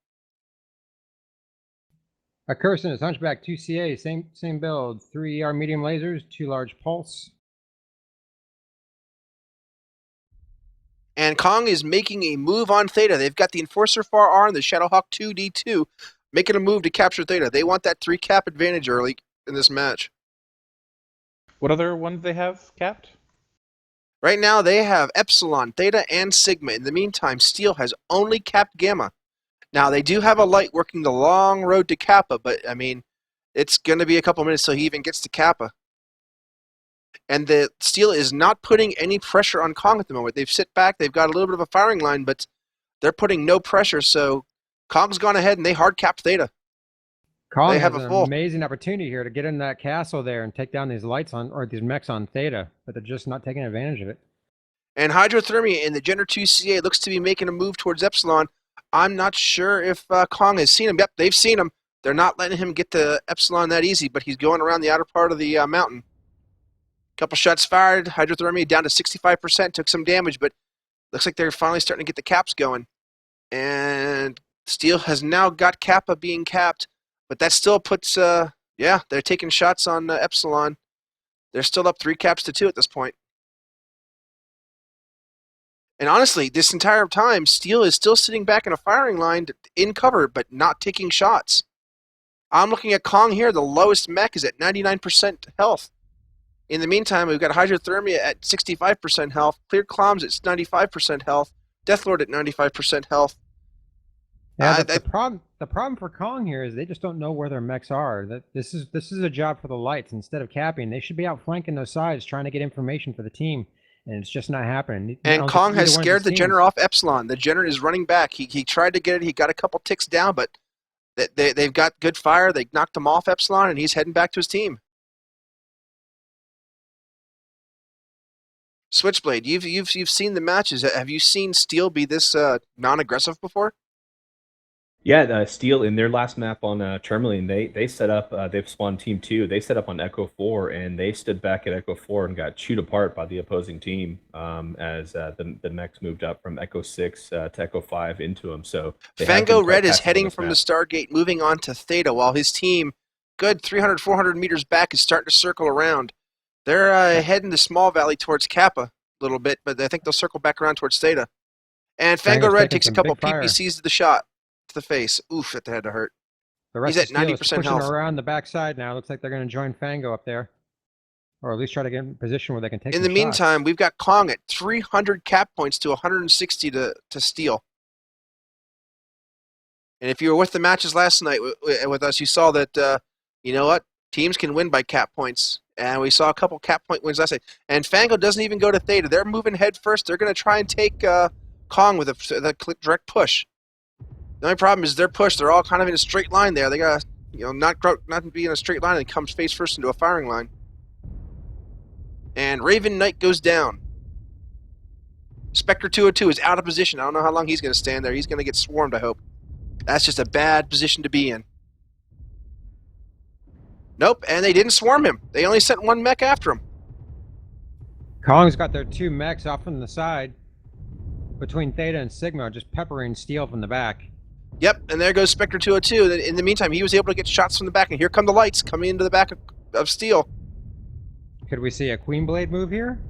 A Curse and his Hunchback 2CA, same build, 3 ER medium lasers, 2 large pulse. And Kong is making a move on Theta. They've got the Enforcer 4R and the Shadowhawk 2D2 making a move to capture Theta. They want that 3 cap advantage early in this match. What other one do they have capped? Right now, they have Epsilon, Theta, and Sigma. In the meantime, Steel has only capped Gamma. Now, they do have a light working the long road to Kappa, but, I mean, it's going to be a couple minutes till he even gets to Kappa. And the Steel is not putting any pressure on Kong at the moment. They've sit back, they've got a little bit of a firing line, but they're putting no pressure, so Kong's gone ahead and they hard capped Theta. Kong They has have a an full. amazing opportunity here to get in that castle there and take down these lights on, or these mechs on Theta, but they're just not taking advantage of it. And Hydrothermia in the Jenner 2CA looks to be making a move towards Epsilon. I'm not sure if Kong has seen him. Yep, they've seen him. They're not letting him get to Epsilon that easy, but he's going around the outer part of the mountain. Couple shots fired. Hydrothermia down to 65%. Took some damage, but looks like they're finally starting to get the caps going. And Steel has now got Kappa being capped, but that still puts, yeah, they're taking shots on Epsilon. They're still up 3 caps to 2 at this point. And honestly, this entire time, Steel is still sitting back in a firing line in cover, but not taking shots. I'm looking at Kong here. The lowest mech is at 99% health. In the meantime, we've got Hydrothermia at 65% health, Clear Cloms at 95% health, Deathlord at 95% health. Yeah, the problem for Kong here is they just don't know where their mechs are. That this is a job for the lights. Instead of capping, they should be outflanking those sides, trying to get information for the team, and it's just not happening. I And don't Kong think has either one of scared these the teams- Jenner off Epsilon. The Jenner is running back. He tried to get it. He got a couple ticks down, but they've got good fire. They knocked him off Epsilon, and he's heading back to his team. Switchblade, you've seen the matches. Have you seen Steel be this non-aggressive before? Yeah, Steel in their last map on Tourmaline, they set up. They've spawned Team 2. They set up on Echo 4, and they stood back at Echo 4 and got chewed apart by the opposing team as the mechs moved up from Echo 6 to Echo 5 into them. So Fango Red is heading from the Stargate, moving on to Theta, while his team, good 300, 400 meters back, is starting to circle around. They're heading to Small Valley towards Kappa a little bit, but I think they'll circle back around towards Theta. And Fango Fango's Red taking takes a some couple big fire. PPCs to the shot, to the face. Oof, that had to hurt. The rest He's of at Steel is 90% pushing health. around the backside now. Looks like they're going to join Fango up there. or at least try to get in a position where they can take In some the meantime, shots. we've got Kong at 300 cap points to 160 to steal. And if you were with the matches last night with us, you saw that, you know what? Teams can win by cap points. And we saw a couple cap point wins last night. And Fango doesn't even go to Theta. They're moving head first. They're going to try and take Kong with a direct push. The only problem is their push. They're all kind of in a straight line there. They got to not be in a straight line and come face first into a firing line. And Raven Knight goes down. Spectre 202 is out of position. I don't know how long he's going to stand there. He's going to get swarmed, I hope. That's just a bad position to be in. Nope, and they didn't swarm him. They only sent one mech after him. Kong's got their 2 mechs off on the side between Theta and Sigma, just peppering Steel from the back. Yep, and there goes Spectre 202. In the meantime, he was able to get shots from the back, and here come the lights coming into the back of Steel. Could we see a Queen Blade move here?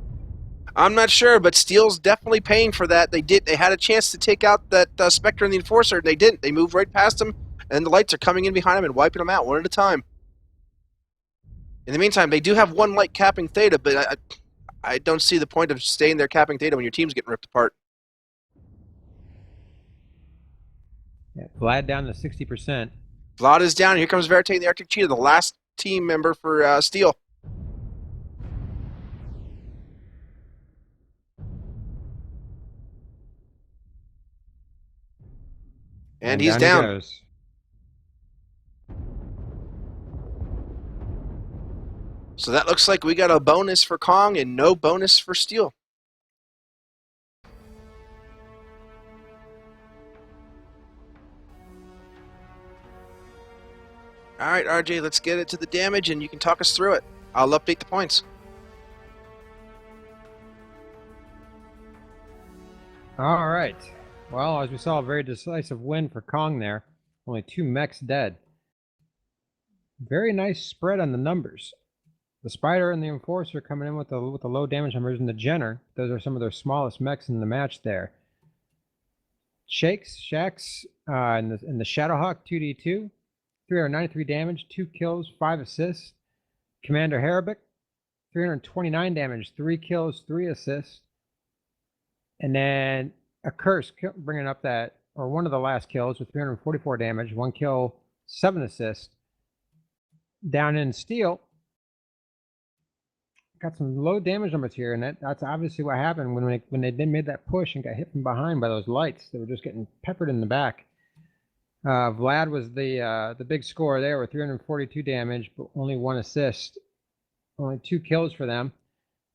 I'm not sure, but Steel's definitely paying for that. They had a chance to take out that Spectre and the Enforcer, and they didn't. They moved right past him, and the lights are coming in behind him and wiping them out one at a time. In the meantime, they do have one light capping Theta, but I don't see the point of staying there capping Theta when your team's getting ripped apart. Yeah, Vlad down to 60%. Vlad is down. Here comes Verite and the Arctic Cheetah, the last team member for Steel. And he's down. He goes. So that looks like we got a bonus for Kong and no bonus for Steel. All right, RJ, let's get it to the damage, and you can talk us through it. I'll update the points. All right. Well, as we saw, a very decisive win for Kong there. Only 2 mechs dead. Very nice spread on the numbers. The Spider and the Enforcer coming in with the low damage numbers, and the Jenner. Those are some of their smallest mechs in the match there. Shakes, Shax, and the Shadowhawk 2D2. 393 damage, 2 kills, 5 assists. Commander Harabic, 329 damage, 3 kills, 3 assists. And then a Curse bringing up that, or one of the last kills with 344 damage, 1 kill, 7 assists. Down in Steel, got some low damage numbers here, and that's obviously what happened when they then made that push and got hit from behind by those lights. They were just getting peppered in the back. Vlad was the big scorer there with 342 damage, but only 1 assist. Only 2 kills for them.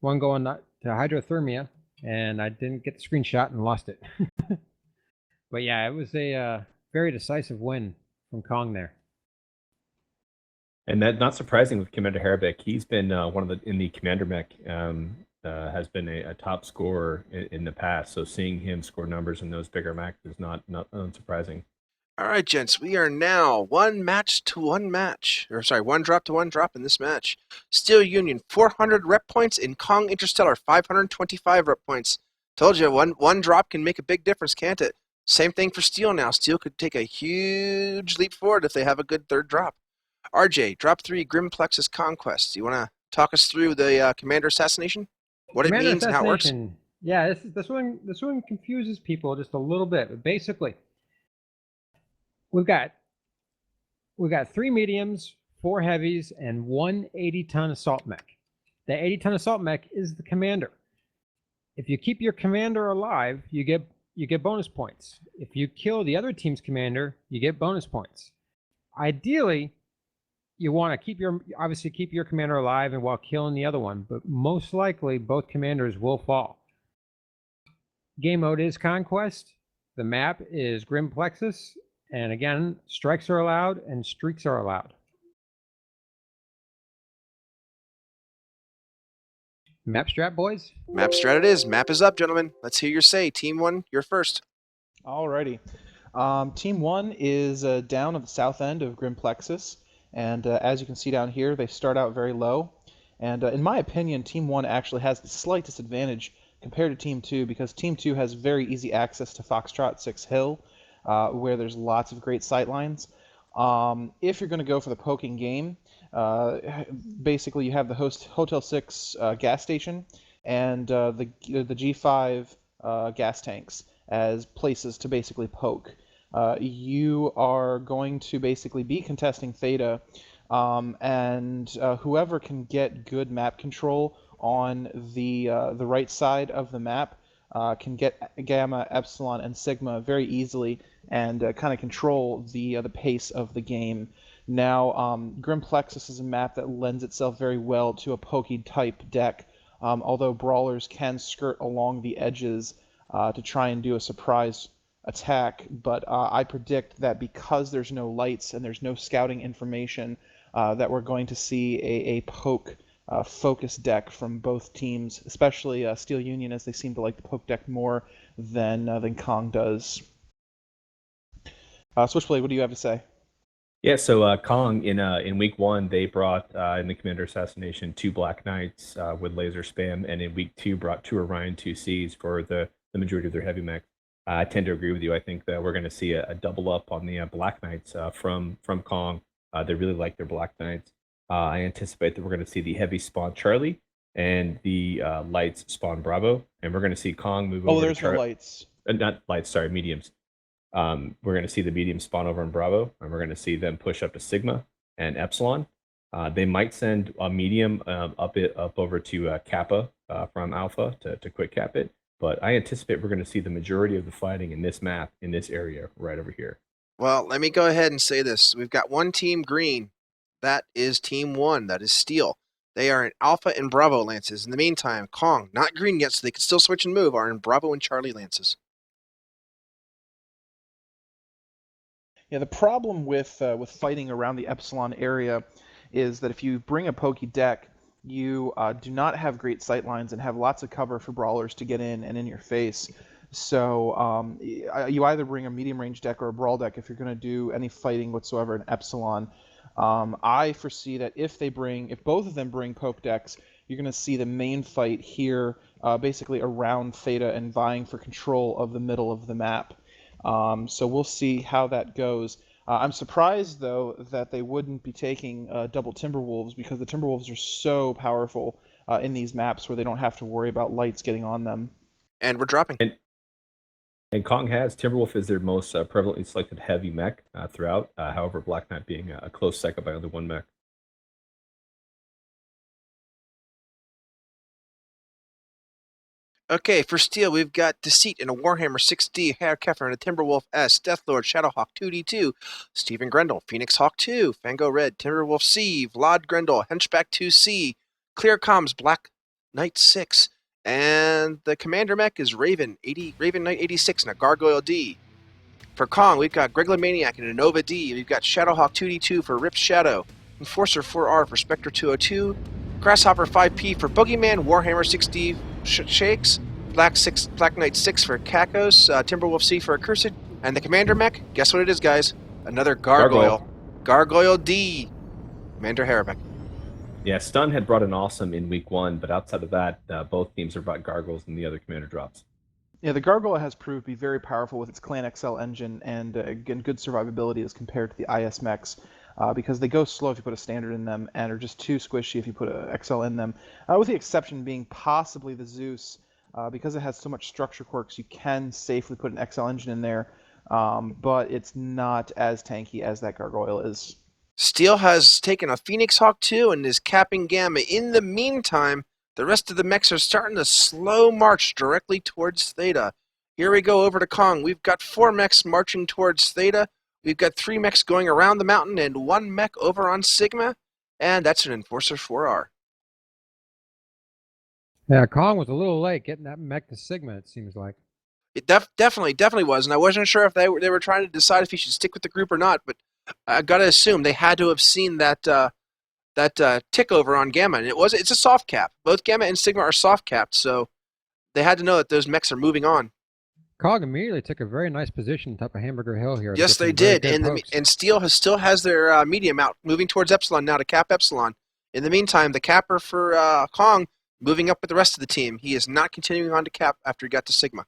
1 going to hydrothermia, and I didn't get the screenshot and lost it. But yeah, it was a very decisive win from Kong there. And that not surprising with Commander Harabic. He's been one of the in the Commander mech has been a top scorer in the past. So seeing him score numbers in those bigger mechs is not unsurprising. All right, gents, we are now 1 match to 1 match. Or sorry, 1 drop to 1 drop in this match. Steel Union, 400 rep points, and Kong Interstellar, 525 rep points. Told you, one drop can make a big difference, can't it? Same thing for Steel now. Steel could take a huge leap forward if they have a good 3rd drop. RJ, drop 3, Grim Plexus Conquest. Do you want to talk us through the Commander Assassination? What Commander it means and how it works? Assassination. Yeah, this one confuses people just a little bit. But basically, we've got 3 mediums, 4 heavies, and 1 80-ton assault mech. The 80-ton assault mech is the commander. If you keep your commander alive, you get bonus points. If you kill the other team's commander, you get bonus points. Ideally, you want to obviously keep your commander alive and while killing the other one, but most likely both commanders will fall. Game mode is Conquest. The map is Grim Plexus. And again, strikes are allowed and streaks are allowed. Map strat, boys? Map strat it is. Map is up, gentlemen. Let's hear your say. Team 1, you're first. Alrighty. Team 1 is down at the south end of Grim Plexus. And as you can see down here, they start out very low. And in my opinion, Team 1 actually has the slight disadvantage compared to Team 2 because Team 2 has very easy access to Foxtrot 6 Hill, where there's lots of great sightlines. If you're going to go for the poking game, Basically, you have the Hotel 6 gas station and the G5 gas tanks as places to basically poke. You are going to basically be contesting Theta, and whoever can get good map control on the right side of the map can get Gamma, Epsilon, and Sigma very easily and kind of control the pace of the game. Now, Grim Plexus is a map that lends itself very well to a pokey type deck, although brawlers can skirt along the edges to try and do a surprise attack. But I predict that because there's no lights and there's no scouting information, that we're going to see a poke focus deck from both teams, especially Steel Union, as they seem to like the poke deck more than Kong does. Switchblade, what do you have to say? Yeah, so Kong in week 1 they brought in the Commander Assassination 2 Black Knights with laser spam, and in week 2 brought 2 Orion 2Cs for the majority of their heavy mech. I tend to agree with you. I think that we're going to see a double up on the Black Knights from Kong. They really like their Black Knights. I anticipate that we're going to see the heavy spawn Charlie and the lights spawn Bravo, and we're going to see Kong move over. Oh, there's no lights. Not lights, sorry, mediums. We're going to see the medium spawn over in Bravo, and we're going to see them push up to Sigma and Epsilon. They might send a medium up over to Kappa from Alpha to quick cap it, but I anticipate we're going to see the majority of the fighting in this map, in this area, right over here. Well, let me go ahead and say this. We've got one team green. That is Team 1. That is Steel. They are in Alpha and Bravo lances. In the meantime, Kong, not green yet, so they can still switch and move, are in Bravo and Charlie lances. Yeah, the problem with fighting around the Epsilon area is that if you bring a pokey deck, you do not have great sight lines and have lots of cover for brawlers to get in and in your face. So you either bring a medium range deck or a brawl deck if you're going to do any fighting whatsoever in Epsilon. I foresee that if both of them bring poke decks, you're going to see the main fight here basically around Theta and vying for control of the middle of the map. So we'll see how that goes. I'm surprised, though, that they wouldn't be taking double Timberwolves, because the Timberwolves are so powerful in these maps where they don't have to worry about lights getting on them. And we're dropping. And Kong has Timberwolf as their most prevalently selected heavy mech throughout, however, Black Knight being a close second by only one mech. Okay, for Steel, we've got Deceit in a Warhammer 6D, Herr Keffer in a Timberwolf S, Deathlord, Shadowhawk 2D2, Stephen Grendel, Phoenix Hawk 2, Fango Red, Timberwolf C, Vlad Grendel, Henchback 2C, Clear Comms, Black Knight 6, and the Commander mech is Raven Knight 86 in a Gargoyle D. For Kong, we've got Greglomaniac in a Nova D, we've got Shadowhawk 2D2 for Ripped Shadow, Enforcer 4R for Spectre 202, Grasshopper 5P for Boogeyman, Warhammer 6D Shakes, Black Knight 6 for Kakos, Timberwolf C for Accursed, and the Commander mech, guess what it is, guys? Another Gargoyle. Gargoyle D. Commander Harabek. Yeah, Stun had brought an awesome in week 1, but outside of that, both teams have brought Gargoyles and the other Commander drops. Yeah, the Gargoyle has proved to be very powerful with its Clan XL engine and again, good survivability as compared to the IS mechs. Because they go slow if you put a standard in them and are just too squishy if you put an XL in them. With the exception being possibly the Zeus, because it has so much structure quirks, you can safely put an XL engine in there, but it's not as tanky as that Gargoyle is. Steel has taken a Phoenix Hawk 2 and is capping Gamma. In the meantime, the rest of the mechs are starting a slow march directly towards Theta. Here we go over to Kong. We've got 4 mechs marching towards Theta. We've got 3 mechs going around the mountain and 1 mech over on Sigma, and that's an Enforcer 4R. Yeah, Kong was a little late getting that mech to Sigma, it seems like. It definitely was, and I wasn't sure if they were trying to decide if he should stick with the group or not, but I gotta assume they had to have seen that tick over on Gamma, and it's a soft cap. Both Gamma and Sigma are soft capped, so they had to know that those mechs are moving on. Cog immediately took a very nice position top of Hamburger Hill here. Yes, they did, and Steel still has their medium out, moving towards Epsilon now to cap Epsilon. In the meantime, the capper for Kong moving up with the rest of the team. He is not continuing on to cap after he got to Sigma.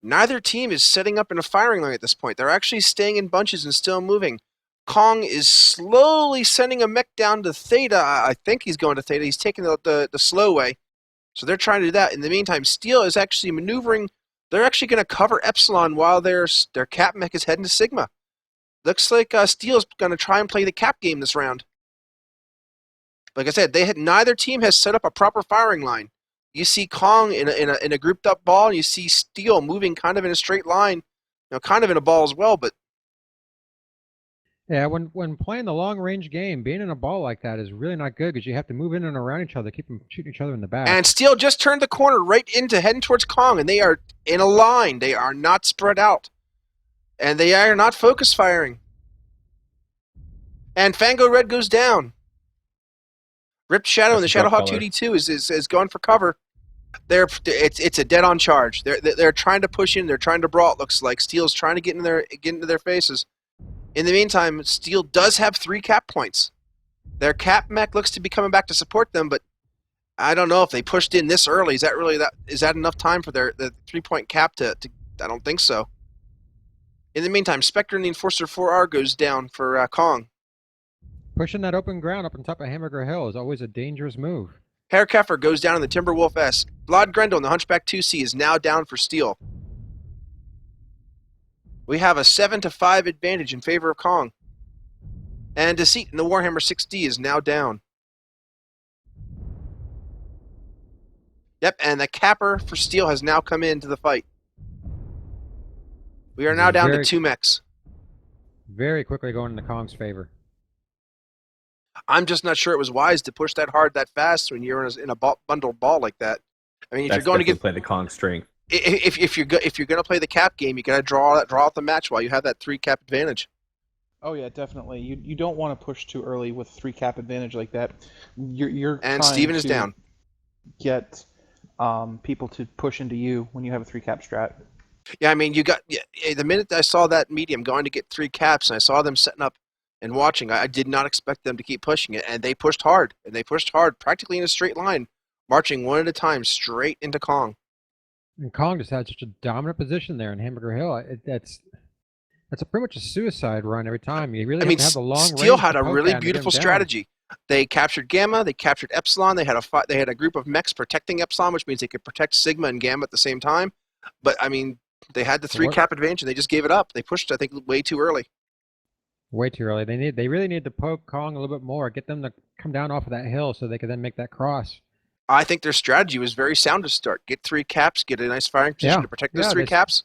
neither team is setting up in a firing line at this point. They're actually staying in bunches and still moving. Kong is slowly sending a mech down to Theta. I think he's going to Theta. He's taking the slow way. So they're trying to do that. In the meantime, Steel is actually maneuvering. They're actually going to cover Epsilon while their Cap mech is heading to Sigma. Looks like Steel is going to try and play the Cap game this round. Like I said, neither team has set up a proper firing line. You see Kong in a grouped up ball, and you see Steel moving kind of in a straight line, kind of in a ball as well. But yeah, when playing the long range game, being in a ball like that is really not good because you have to move in and around each other, keep them shooting each other in the back. And Steel just turned the corner right into heading towards Kong, and they are in a line. They are not spread out, and they are not focus firing. And Fango Red goes down. Ripped Shadow and the Shadowhawk 2D2 is going for cover. It's a dead-on charge. They're trying to push in. They're trying to brawl. It looks like Steel's trying to get into their faces. In the meantime, Steel does have 3 cap points. Their cap mech looks to be coming back to support them, but I don't know if they pushed in this early. Is that enough time for the 3-point cap to? I don't think so. In the meantime, Spectre and the Enforcer 4R goes down for Kong. Pushing that open ground up on top of Hamburger Hill is always a dangerous move. Herr Keffer goes down in the Timberwolf S. Vlad Grendel in the Hunchback 2C is now down for Steel. We have a 7-5 advantage in favor of Kong. And Deceit in the Warhammer 6D is now down. Yep, and the capper for Steel has now come into the fight. We are now down to 2 mechs. Very quickly going in the Kong's favor. I'm just not sure it was wise to push that hard that fast when you're in a bundled ball like that. I mean, if you're going to play the Kong strength. If you're going to play the cap game, you got to draw out the match while you have that 3 cap advantage. Oh yeah, definitely. You don't want to push too early with 3 cap advantage like that. You're and trying Steven is to down. Get people to push into you when you have a 3 cap strat. Yeah, I mean, the minute I saw that medium going to get 3 caps, and I saw them setting up and watching, I did not expect them to keep pushing it, and they pushed hard, practically in a straight line, marching one at a time straight into Kong. And Kong just had such a dominant position there in Hamburger Hill. That's pretty much a suicide run every time. You really have to have the long range. Steel had a really beautiful strategy. They captured Gamma, they captured Epsilon. They had a group of mechs protecting Epsilon, which means they could protect Sigma and Gamma at the same time. But I mean, they had the 3 cap advantage, and they just gave it up. They pushed, I think, way too early. Way too early. They really need to poke Kong a little bit more, get them to come down off of that hill so they could then make that cross. I think their strategy was very sound to start. Get 3 caps, get a nice firing position to protect those 3 caps.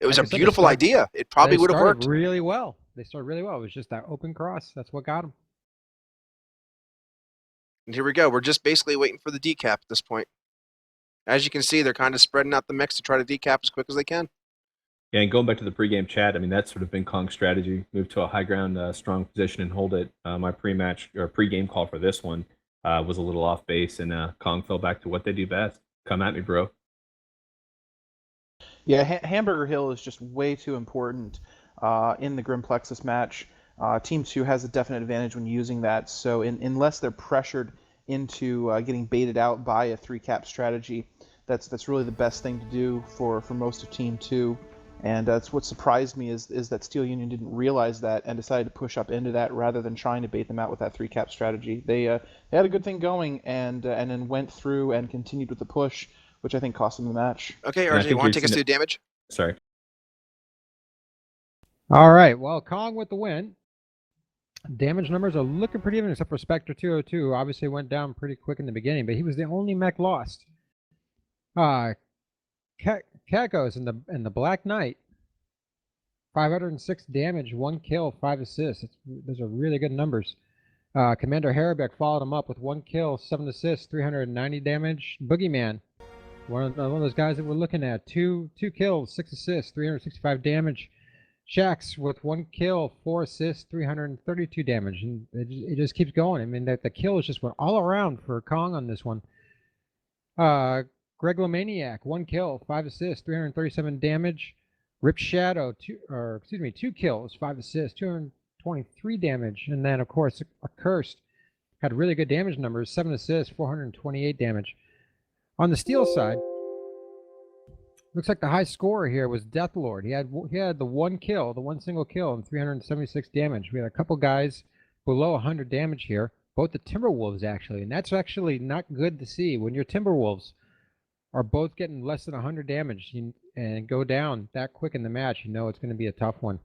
It was a beautiful idea. It probably would have worked. Really well. They started really well. It was just that open cross. That's what got them. And here we go. We're just basically waiting for the decap at this point. As you can see, they're kind of spreading out the mix to try to decap as quick as they can. Yeah, and going back to the pregame chat, I mean, that's sort of been Kong's strategy. Move to a high ground, strong position and hold it. My pre-match or pregame call for this one was a little off base, and Kong fell back to what they do best. Come at me, bro. Yeah, Hamburger Hill is just way too important in the Grim Plexus match. Team 2 has a definite advantage when using that, so unless they're pressured into getting baited out by a 3 cap strategy, that's really the best thing to do for most of Team 2. And that's what surprised me is that Steel Union didn't realize that and decided to push up into that rather than trying to bait them out with that 3 cap strategy. They had a good thing going and then went through and continued with the push, which I think cost them the match. Okay, RJ, you want to take us through damage? Sorry. All right. Well, Kong with the win. Damage numbers are looking pretty even, except for Spectre 202. Obviously went down pretty quick in the beginning, but he was the only mech lost. Kakos in the Black Knight, 506 damage, 1 kill, 5 assists. Those are really good numbers. Commander Harabek followed him up with 1 kill, 7 assists, 390 damage. Boogeyman, one of those guys that we're looking at, 2 kills, 6 assists, 365 damage. Shax with 1 kill, 4 assists, 332 damage, and it just keeps going. I mean, the kills just went all around for Kong on this one. Greglomaniac, 1 kill, 5 assists, 337 damage. Rip Shadow, 2 kills, 5 assists, 223 damage. And then, of course, Accursed had really good damage numbers, 7 assists, 428 damage. On the Steel side, Looks like the high scorer here was Deathlord. He had the one single kill, and 376 damage. We had a couple guys below 100 damage here. Both the Timberwolves actually, and that's actually not good to see when your Timberwolves are both getting less than 100 damage and go down that quick in the match. You know it's going to be a tough one.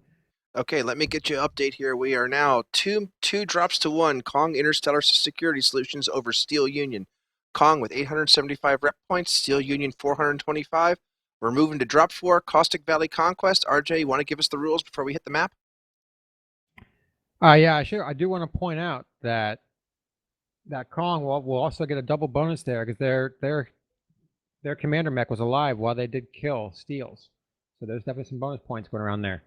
Okay, let me get you an update here. We are now two drops to one. Kong Interstellar Security Solutions over Steel Union. Kong with 875 rep points, Steel Union 425. We're moving to drop 4, Caustic Valley Conquest. RJ, you want to give us the rules before we hit the map? Yeah, I do want to point out that Kong will also get a double bonus there because their commander mech was alive while they did kill Steels. So there's definitely some bonus points going around there.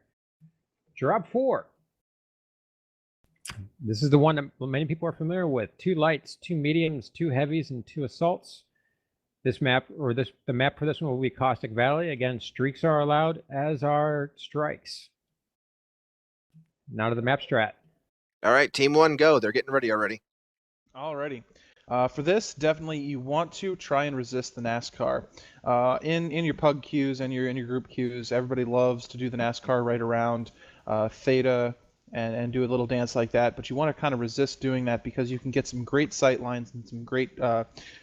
Drop 4. This is the one that many people are familiar with. 2 lights, 2 mediums, 2 heavies, and 2 assaults. The map for this one will be Caustic Valley. Again, streaks are allowed, as are strikes. Now to the map strat. All right, Team 1, go. They're getting ready already. Alrighty. For this, definitely you want to try and resist the NASCAR. In your pug queues and in your group queues, everybody loves to do the NASCAR right around Theta and do a little dance like that. But you want to kind of resist doing that because you can get some great sight lines and some great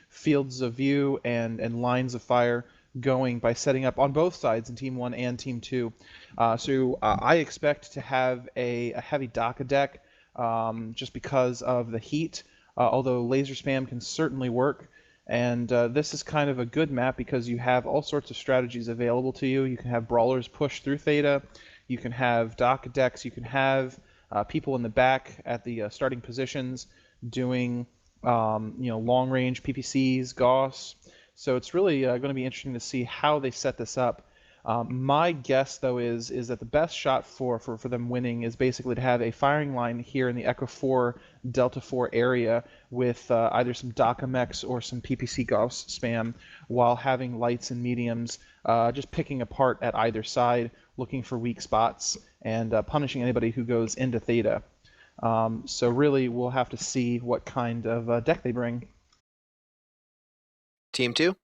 fields of view and lines of fire going by setting up on both sides in Team 1 and Team 2. So I expect to have a heavy DACA deck just because of the heat. Although laser spam can certainly work, and this is kind of a good map because you have all sorts of strategies available to you. You can have brawlers push through Theta, you can have DACA decks, you can have people in the back at the starting positions doing long range PPCs, Gauss. So it's really going to be interesting to see how they set this up. My guess, though, is that the best shot for them winning is basically to have a firing line here in the Echo 4, Delta 4 area with either some DACA mechs or some PPC Gauss spam while having lights and mediums just picking apart at either side, looking for weak spots, and punishing anybody who goes into Theta. So really, we'll have to see what kind of deck they bring. Team 2?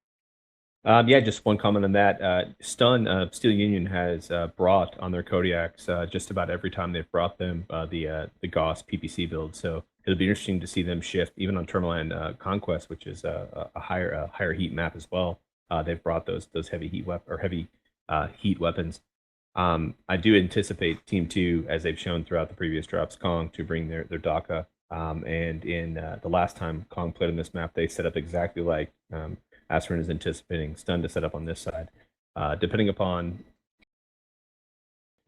Yeah, just one comment on that. Steel Union has brought on their Kodiaks just about every time they've brought them the Gauss PPC build. So it'll be interesting to see them shift, even on Termaland Conquest, which is a higher heat map as well. They've brought those heavy heat weapons. I do anticipate Team 2, as they've shown throughout the previous drops, Kong to bring their DACA. And in the last time Kong played on this map, they set up exactly like Aspirin is anticipating Stun to set up on this side. Depending upon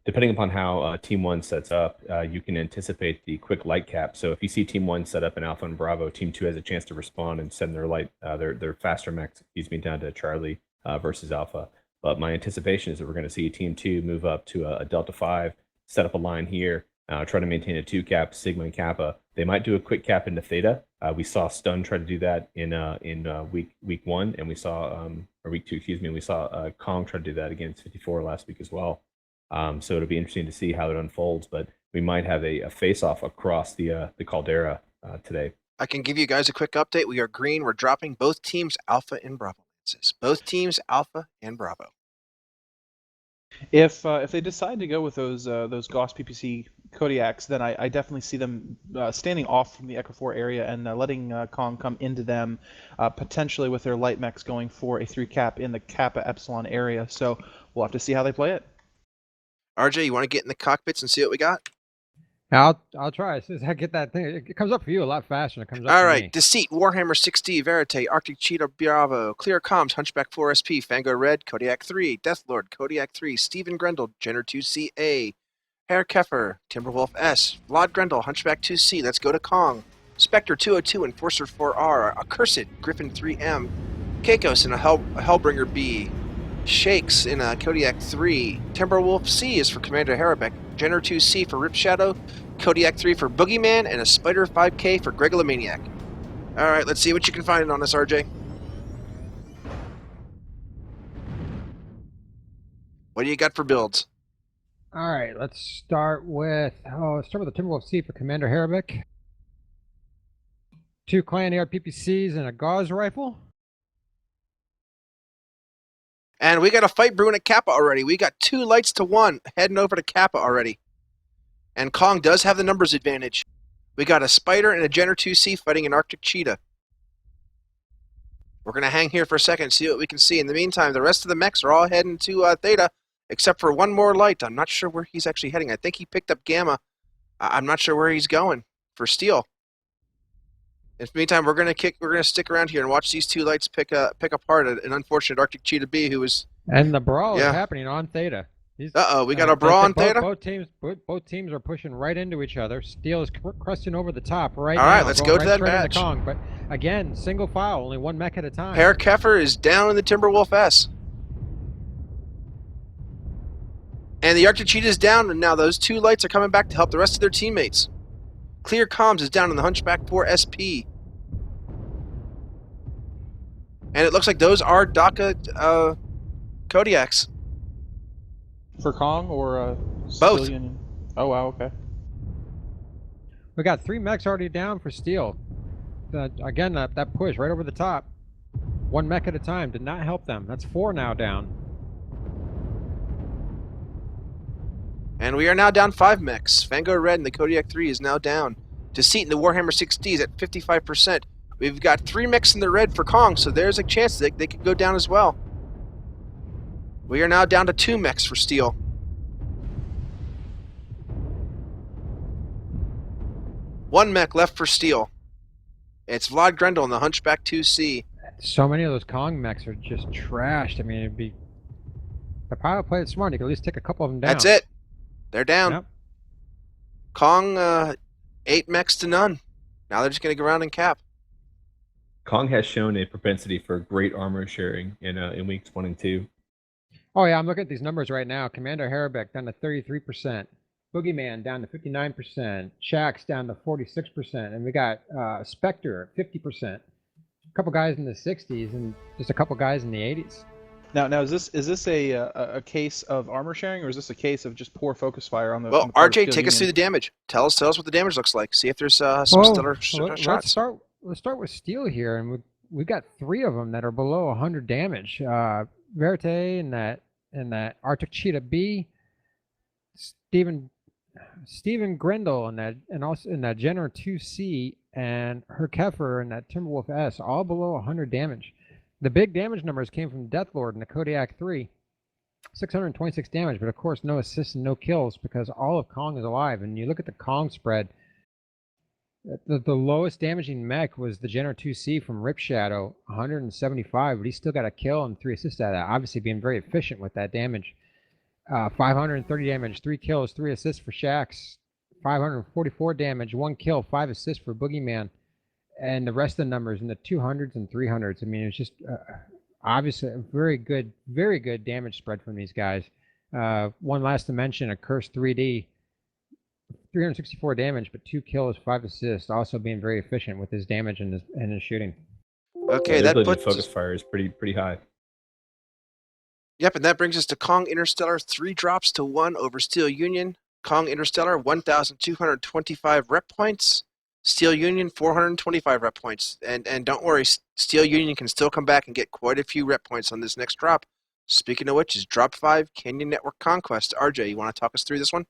how Team 1 sets up, you can anticipate the quick light cap. So if you see Team 1 set up in Alpha and Bravo, Team 2 has a chance to respond and send their faster mechs, down to Charlie versus Alpha. But my anticipation is that we're going to see Team 2 move up to a Delta 5, set up a line here, try to maintain a 2 cap, Sigma and Kappa. They might do a quick cap into Theta. We saw Stun try to do that in week 1, and we saw or week 2, excuse me. We saw Kong try to do that against 54 last week as well. So it'll be interesting to see how it unfolds. But we might have a face-off across the Caldera today. I can give you guys a quick update. We are green. We're dropping both teams Alpha and Bravo lances. Both teams Alpha and Bravo. If they decide to go with those Gauss PPC Kodiaks, then I definitely see them standing off from the Echo 4 area and letting Kong come into them, potentially with their light mechs going for a 3 cap in the Kappa Epsilon area. So we'll have to see how they play it. RJ, you want to get in the cockpits and see what we got? I'll try. As soon as I get that thing, it comes up for you a lot faster than it comes up All for right, me. Deceit, Warhammer 6D, Verite, Arctic Cheetah, Bravo, Clear Comms, Hunchback 4SP, Fango Red, Kodiak 3, Deathlord, Kodiak 3, Stephen Grendel, Jenner 2CA, Herr Keffer, Timberwolf S, Vlad Grendel, Hunchback 2C, Let's Go to Kong, Spectre 202, Enforcer 4R, Accursed, Griffin 3M, Keikos in a Hellbringer B, Shakes in a Kodiak 3, Timberwolf C is for Commander Harabek, Jenner 2C for Rip Shadow, Kodiak 3 for Boogeyman, and a Spider 5K for Gregolomaniac. Alright, let's see what you can find on this, RJ. What do you got for builds? All right, let's start with the Timberwolf C for Commander Harabek. 2 Clan AR PPCs and a Gauss rifle. And we got a fight brewing at Kappa already. We got 2 lights to 1 heading over to Kappa already. And Kong does have the numbers advantage. We got a Spider and a Jenner 2C fighting an Arctic Cheetah. We're going to hang here for a second and see what we can see. In the meantime, the rest of the mechs are all heading to Theta, except for one more light. I'm not sure where he's actually heading. I think he picked up Gamma. I'm not sure where he's going for Steel. In the meantime, we're gonna stick around here and watch these 2 lights pick apart an unfortunate Arctic Cheetah B who was. And the brawl is happening on Theta. We got a brawl on Theta. Both teams are pushing right into each other. Steel is cresting over the top right now. All right, let's go to that match. Kong, but again, single file, only 1 mech at a time. Herr Keffer is down in the Timberwolf S. And the Arctic Cheetah is down, and now those 2 lights are coming back to help the rest of their teammates. Clear Comms is down in the Hunchback 4 SP. And it looks like those are DACA Kodiaks. For Kong or both? Union? Oh, wow, okay. We got 3 mechs already down for Steel. Again, that push right over the top. 1 mech at a time did not help them. That's 4 now down. And we are now down 5 mechs. Vanguard Red and the Kodiak 3 is now down. Deceit in the Warhammer 6D is at 55%. We've got 3 mechs in the red for Kong, so there's a chance that they could go down as well. We are now down to 2 mechs for Steel. One mech left for Steel. It's Vlad Grendel in the Hunchback 2C. So many of those Kong mechs are just trashed. I mean, it'd be... The pilot played smart. You could at least take a couple of them down. That's it. They're down. Yep. Kong, 8 mechs to none. Now they're just going to go around and cap. Kong has shown a propensity for great armor sharing in weeks 1 and 2. Oh yeah, I'm looking at these numbers right now. Commander Harabeck down to 33%. Boogeyman down to 59%. Shax down to 46%. And we got Spectre at 50%. A couple guys in the 60s and just a couple guys in the 80s. Now is this a case of armor sharing, or is this a case of just poor focus fire on the? Well, on the part of RJ, Steel take us through Union? the damage. Tell us what the damage looks like. See if there's some stellar shots. Let's start with Steel here, and we've got 3 of them that are below 100 damage. Verte and that Arctic Cheetah B, Stephen Grendel and also in that Jenner 2C, and Herr Keffer and that Timberwolf S, all below 100 damage. The big damage numbers came from Deathlord and the Kodiak 3. 626 damage, but of course no assists and no kills because all of Kong is alive. And you look at the Kong spread, the lowest damaging mech was the Jenner 2C from Rip Shadow, 175, but he still got a kill and 3 assists out of that, obviously being very efficient with that damage. 530 damage, 3 kills, 3 assists for Shax. 544 damage, 1 kill, 5 assists for Boogeyman. And the rest of the numbers in the 200s and 300s. I mean, it's just obviously a very good damage spread from these guys. One last to mention, a Curse 3D, 364 damage, but 2 kills, 5 assists, also being very efficient with his damage and his shooting. Okay, that that puts focus fire is pretty high. Yep, and that brings us to Kong Interstellar 3 drops to 1 over Steel Union. Kong Interstellar 1,225 rep points. Steel Union 425 rep points. And don't worry, Steel Union can still come back and get quite a few rep points on this next drop. Speaking of which, is drop 5 Canyon Network Conquest. RJ, you want to talk us through this one?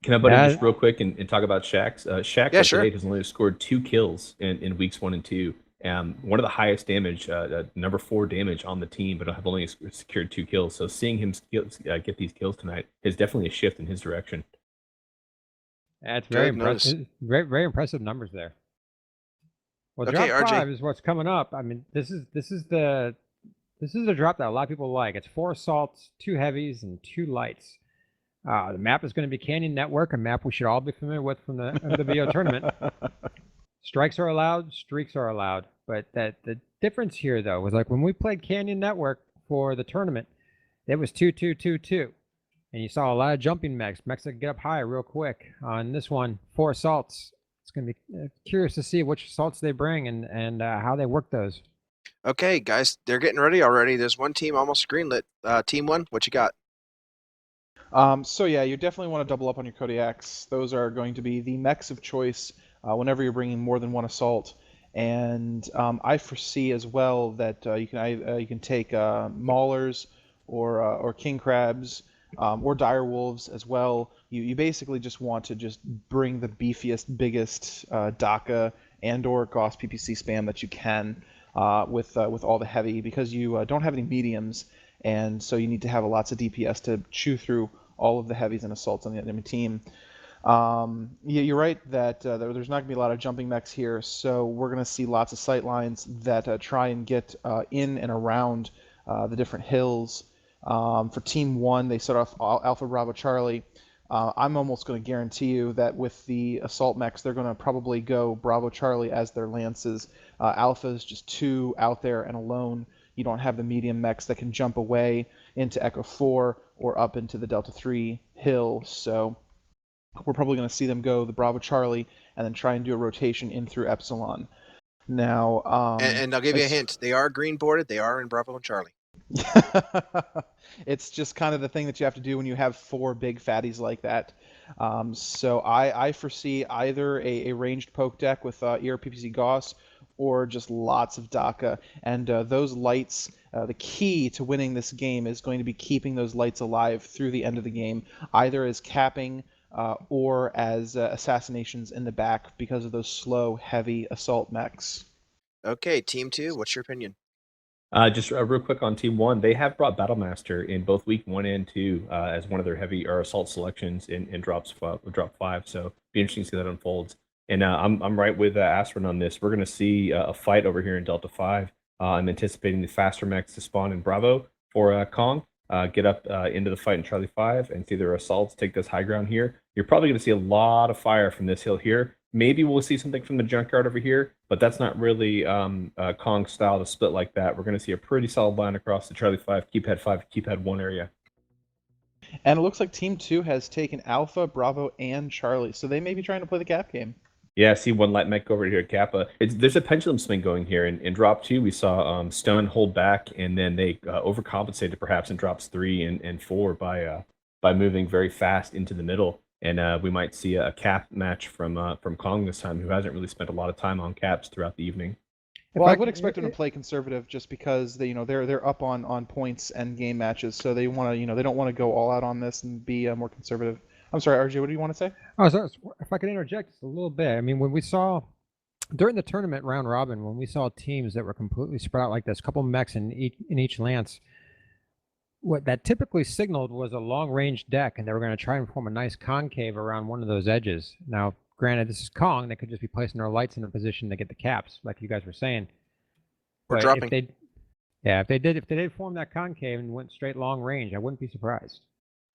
Can I butt in just real quick and talk about Shax? Shax Yeah, sure. has only scored 2 kills in weeks 1 and 2. One of the highest damage, number 4 damage on the team, but have only secured 2 kills. So seeing him get these kills tonight is definitely a shift in his direction. That's very impressive. Very impressive numbers there. Well, Okay, drop RJ. 5 is what's coming up. I mean, this is the drop that a lot of people like. It's 4 assaults, 2 heavies, and 2 lights. The map is going to be Canyon Network, a map we should all be familiar with from the MWO tournament. Strikes are allowed, streaks are allowed. But the difference here, though, was like when we played Canyon Network for the tournament, it was 2-2-2-2. And you saw a lot of jumping mechs that could get up high real quick. On this one, 4 assaults. It's going to be curious to see which assaults they bring and how they work those. Okay, guys, they're getting ready already. There's one team almost greenlit. Team 1, what you got? So yeah, you definitely want to double up on your Kodiaks. Those are going to be the mechs of choice whenever you're bringing more than 1 assault. And I foresee as well that you can take Maulers or king crabs, or dire wolves as well. You basically just want to just bring the beefiest, biggest DACA and/or Gauss PPC spam that you can with all the heavy, because you don't have any mediums, and so you need to have lots of DPS to chew through all of the heavies and assaults on the enemy team. Yeah, you're right that there's not going to be a lot of jumping mechs here, so we're going to see lots of sight lines that try and get in and around the different hills. For Team 1, they start off Alpha Bravo Charlie. I'm almost going to guarantee you that with the assault mechs, they're going to probably go Bravo Charlie as their lances. Alpha is just too out there and alone. You don't have the medium mechs that can jump away into Echo 4 or up into the Delta 3 hill, so we're probably going to see them go the Bravo Charlie and then try and do a rotation in through Epsilon. Now, and I'll give you a hint. They are green boarded. They are in Bravo and Charlie. It's just kind of the thing that you have to do when you have 4 big fatties like that. So I foresee either a ranged poke deck with ERPPC Gauss or just lots of DACA. And those lights, the key to winning this game is going to be keeping those lights alive through the end of the game, either as capping or as assassinations in the back because of those slow, heavy assault mechs. Okay, Team 2, what's your opinion? Just real quick on Team 1, they have brought Battlemaster in both Week 1 and 2 as one of their heavy or assault selections in drop 5. So be interesting to see that unfolds. And I'm right with Astron on this. We're going to see a fight over here in Delta 5. I'm anticipating the faster mechs to spawn in Bravo for Kong. Get up into the fight in Charlie 5 and see their assaults take this high ground here. You're probably going to see a lot of fire from this hill here. Maybe we'll see something from the junkyard over here, but that's not really Kong's style to split like that. We're going to see a pretty solid line across the Charlie 5, Keep Head 5, Keep Head 1 area. And it looks like Team 2 has taken Alpha, Bravo, and Charlie, so they may be trying to play the cap game. Yeah, see one light mech over here at Kappa. There's a pendulum swing going here. In drop 2, we saw Stone hold back, and then they overcompensated perhaps in drops 3 and 4 by moving very fast into the middle. And we might see a cap match from Kong this time, who hasn't really spent a lot of time on caps throughout the evening. Well, I would expect them to play conservative just because they're up on points and game matches, so they want to they don't want to go all out on this and be more conservative. I'm sorry, RJ, what do you want to say? Oh, so if I could interject just a little bit. I mean, when we saw during the tournament round robin, when we saw teams that were completely spread out like this, a couple mechs in each lance, what that typically signaled was a long-range deck, and they were going to try and form a nice concave around one of those edges. Now, granted, this is Kong; they could just be placing their lights in a position to get the caps, like you guys were saying. We're But dropping. if they did form that concave and went straight long range, I wouldn't be surprised.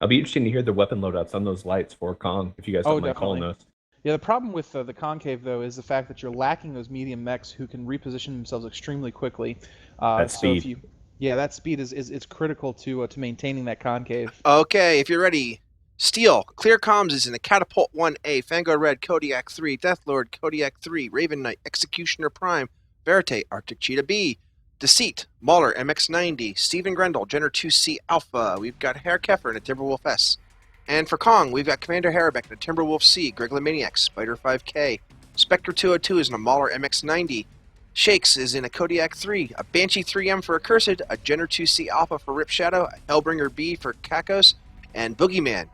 It'll be interesting to hear the weapon loadouts on those lights for Kong, if you guys don't mind calling those. Yeah, the problem with the concave, though, is the fact that you're lacking those medium mechs who can reposition themselves extremely quickly. That speed. So that speed is critical to maintaining that concave. Okay, if you're ready. Steel, Clear Comms is in the Catapult 1A, Fango Red, Kodiak 3, Deathlord, Kodiak 3, Raven Knight, Executioner Prime, Verite, Arctic Cheetah B, Deceit, Mauler, MX90, Stephen Grendel, Jenner 2C Alpha. We've got Herr Keffer in a Timberwolf S. And for Kong, we've got Commander Harabek in a Timberwolf C, Greg Maniac, Spider 5K, Spectre 202 is in a Mauler MX90, Shakes is in a Kodiak 3, a Banshee 3M for Accursed, a Jenner 2C Alpha for Rip Shadow, a Hellbringer B for Kakos, and Boogeyman.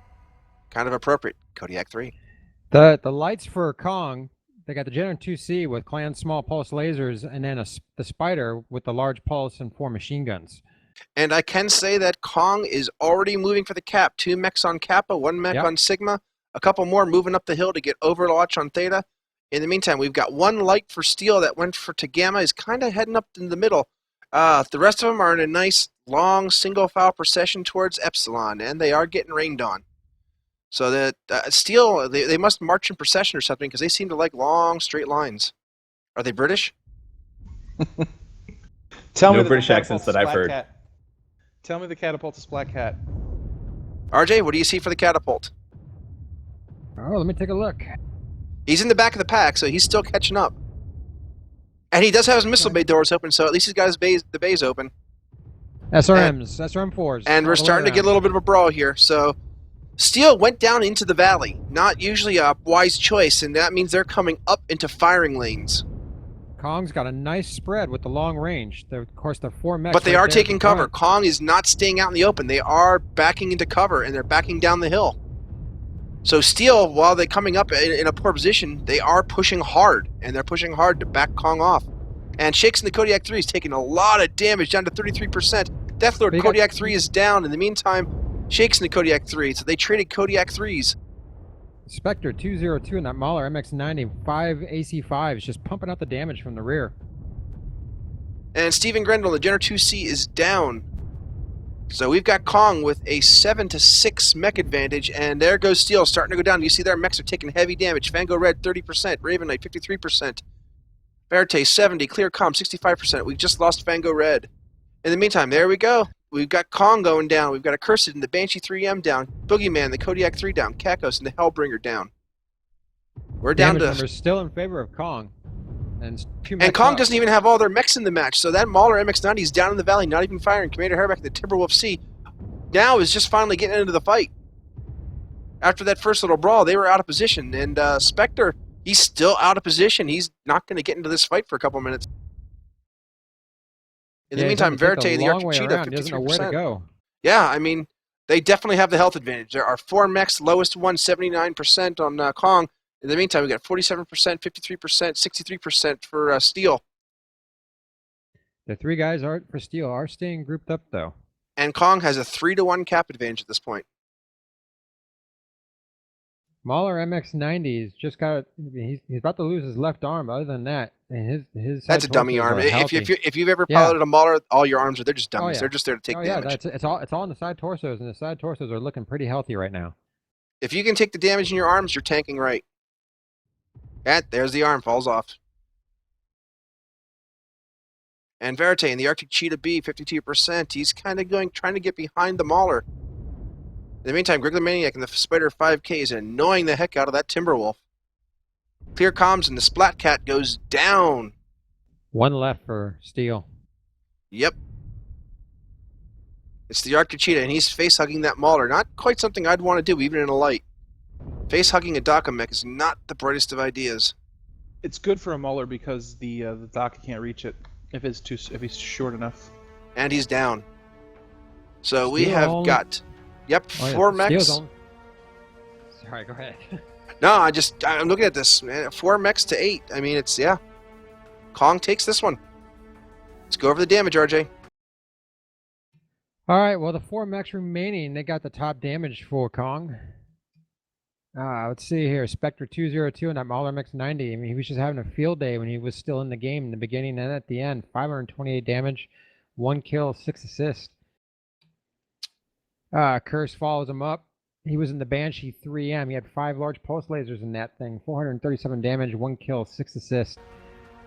Kind of appropriate, Kodiak 3. The lights for Kong, they got the Gen 2C with Clan small pulse lasers, and then the Spider with the large pulse and 4 machine guns. And I can say that Kong is already moving for the cap. 2 mechs on Kappa, 1 mech on Sigma, a couple more moving up the hill to get Overwatch on Theta. In the meantime, we've got 1 light for Steel that went to Gamma, is kind of heading up in the middle. The rest of them are in a nice, long, single-file procession towards Epsilon, and they are getting rained on. So that Steel, they must march in procession or something, because they seem to like long, straight lines. Are they British? Tell no me British accents that I've heard. Cat. Tell me the catapult is Black Cat. RJ, what do you see for the catapult? Oh, let me take a look. He's in the back of the pack, so he's still catching up. And he does have his missile bay doors open, so at least he's got the bays open. SRMs, SRM4s. And we're starting to get a little bit of a brawl here. So Steel went down into the valley. Not usually a wise choice, and that means they're coming up into firing lanes. Kong's got a nice spread with the long range. Of course, the 4 mechs. But they right are there at taking the cover. front. Kong is not staying out in the open. They are backing into cover, and they're backing down the hill. So Steel, while they're coming up in a poor position, they are pushing hard, and they're pushing hard to back Kong off. And Shakes in the Kodiak 3 is taking a lot of damage, down to 33%. Deathlord Kodiak 3 is down. In the meantime, Shakes in the Kodiak 3, so they traded Kodiak 3s. Spectre 202 in that Mauler MX-90, 5 AC5s, just pumping out the damage from the rear. And Stephen Grendel, the Jenner 2C, is down. So we've got Kong with a 7-6 mech advantage, and there goes Steel starting to go down. You see their mechs are taking heavy damage. Fango Red 30%, Raven Knight 53%, Verte 70, Clear Com 65%. We just lost Fango Red. In the meantime, there we go. We've got Kong going down. We've got a Cursed and the Banshee 3M down. Boogeyman, the Kodiak 3 down. Kakos and the Hellbringer down. We're down Damage to... numbers still in favor of Kong. And And Kong doesn't even have all their mechs in the match, so that Mauler MX-90 is down in the valley, not even firing. Commander Herbeck, the Timberwolf C, now is just finally getting into the fight. After that first little brawl, they were out of position, and Spectre, he's still out of position. He's not going to get into this fight for a couple minutes. In the meantime, Verte, the Arctic Cheetah, 53%. Doesn't know where to go. Yeah, I mean, they definitely have the health advantage. There are 4 mechs, lowest one, 79% on Kong. In the meantime, we got 47%, 53%, 63% for Steel. The 3 guys for Steel are staying grouped up, though. And Kong has a 3-to-1 cap advantage at this point. Mauler MX-90's just got. He's about to lose his left arm. Other than that, and his that's a dummy arm. If you've ever piloted a Mauler, all your arms they're just dummies. They're just there to take damage. Yeah, it's all on the side torsos, and the side torsos are looking pretty healthy right now. If you can take the damage in your arms, you're tanking right. And there's the arm, falls off. And Verte in the Arctic Cheetah B, 52%. He's kind of trying to get behind the Mauler. In the meantime, Greg the Maniac and the Spider 5K is annoying the heck out of that Timberwolf. Clear Comms and the Splat Cat goes down. 1 left for Steel. Yep. It's the Arctic Cheetah, and he's face-hugging that Mauler. Not quite something I'd want to do, even in a light. Face-hugging a Daka mech is not the brightest of ideas. It's good for a Mauler because the Daka can't reach it if he's short enough. And he's down. So we have got... Yep, 4 mechs. Sorry, go ahead. No, I'm looking at this, man. 4 mechs to 8. I mean, yeah. Kong takes this one. Let's go over the damage, RJ. All right, well, the 4 mechs remaining, they got the top damage for Kong. Let's see here. Spectre 202 and that Mauler MX-90. I mean, he was just having a field day when he was still in the game in the beginning and at the end. 528 damage, 1 kill, 6 assists. Curse follows him up. He was in the Banshee 3M. He had 5 large pulse lasers in that thing. 437 damage, 1 kill, 6 assists.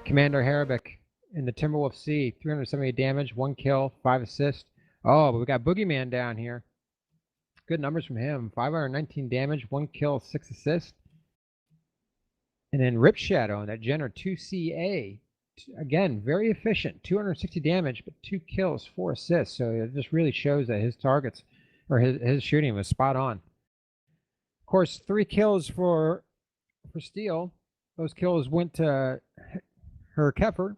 Commander Herbeck in the Timberwolf C. 378 damage, 1 kill, 5 assists. Oh, but we got Boogeyman down here. Good numbers from him. 519 damage, 1 kill, 6 assists. And then Rip Shadow in that Jenner 2CA. Again, very efficient. 260 damage, but 2 kills, 4 assists. So it just really shows that his targets... or his shooting was spot on. Of course, 3 kills for Steel. Those kills went to her Keffer.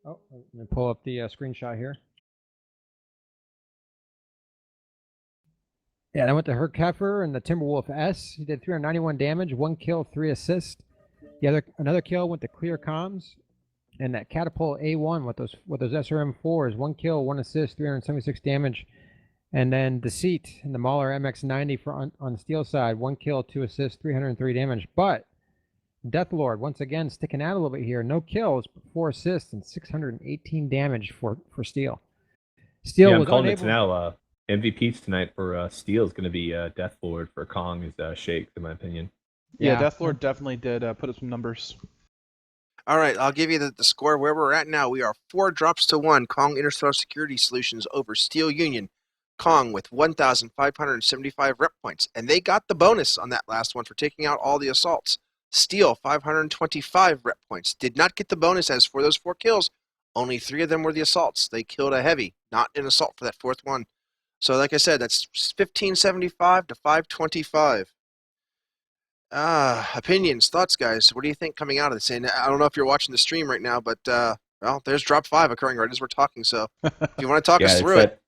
Oh, let me pull up the screenshot here. Yeah, that went to her Keffer and the Timberwolf S. He did 391 damage, 1 kill, 3 assists. Another kill went to Clear Comms, and that Catapult A1 with those SRM4s, 1 kill, 1 assist, 376 damage. And then Deceit in the Mauler MX-90 on the Steel side, 1 kill, 2 assists, 303 damage. But Deathlord, once again, sticking out a little bit here. No kills, but 4 assists and 618 damage for Steel. Steel was calling unable... it now. MVPs tonight for Steel is going to be Deathlord. For Kong is Shake, in my opinion. Yeah, Deathlord definitely did put up some numbers. All right, I'll give you the score where we're at now. We are 4 drops to 1. Kong Interstellar Security Solutions over Steel Union. Kong with 1,575 rep points, and they got the bonus on that last one for taking out all the assaults. Steel, 525 rep points. Did not get the bonus as for those 4 kills. Only 3 of them were the assaults. They killed a heavy, not an assault for that 4th one. So like I said, that's 1,575 to 525. Opinions, thoughts, guys. What do you think coming out of this? And I don't know if you're watching the stream right now, but well, there's drop 5 occurring right as we're talking. So if you want to talk Yeah, us it's through it.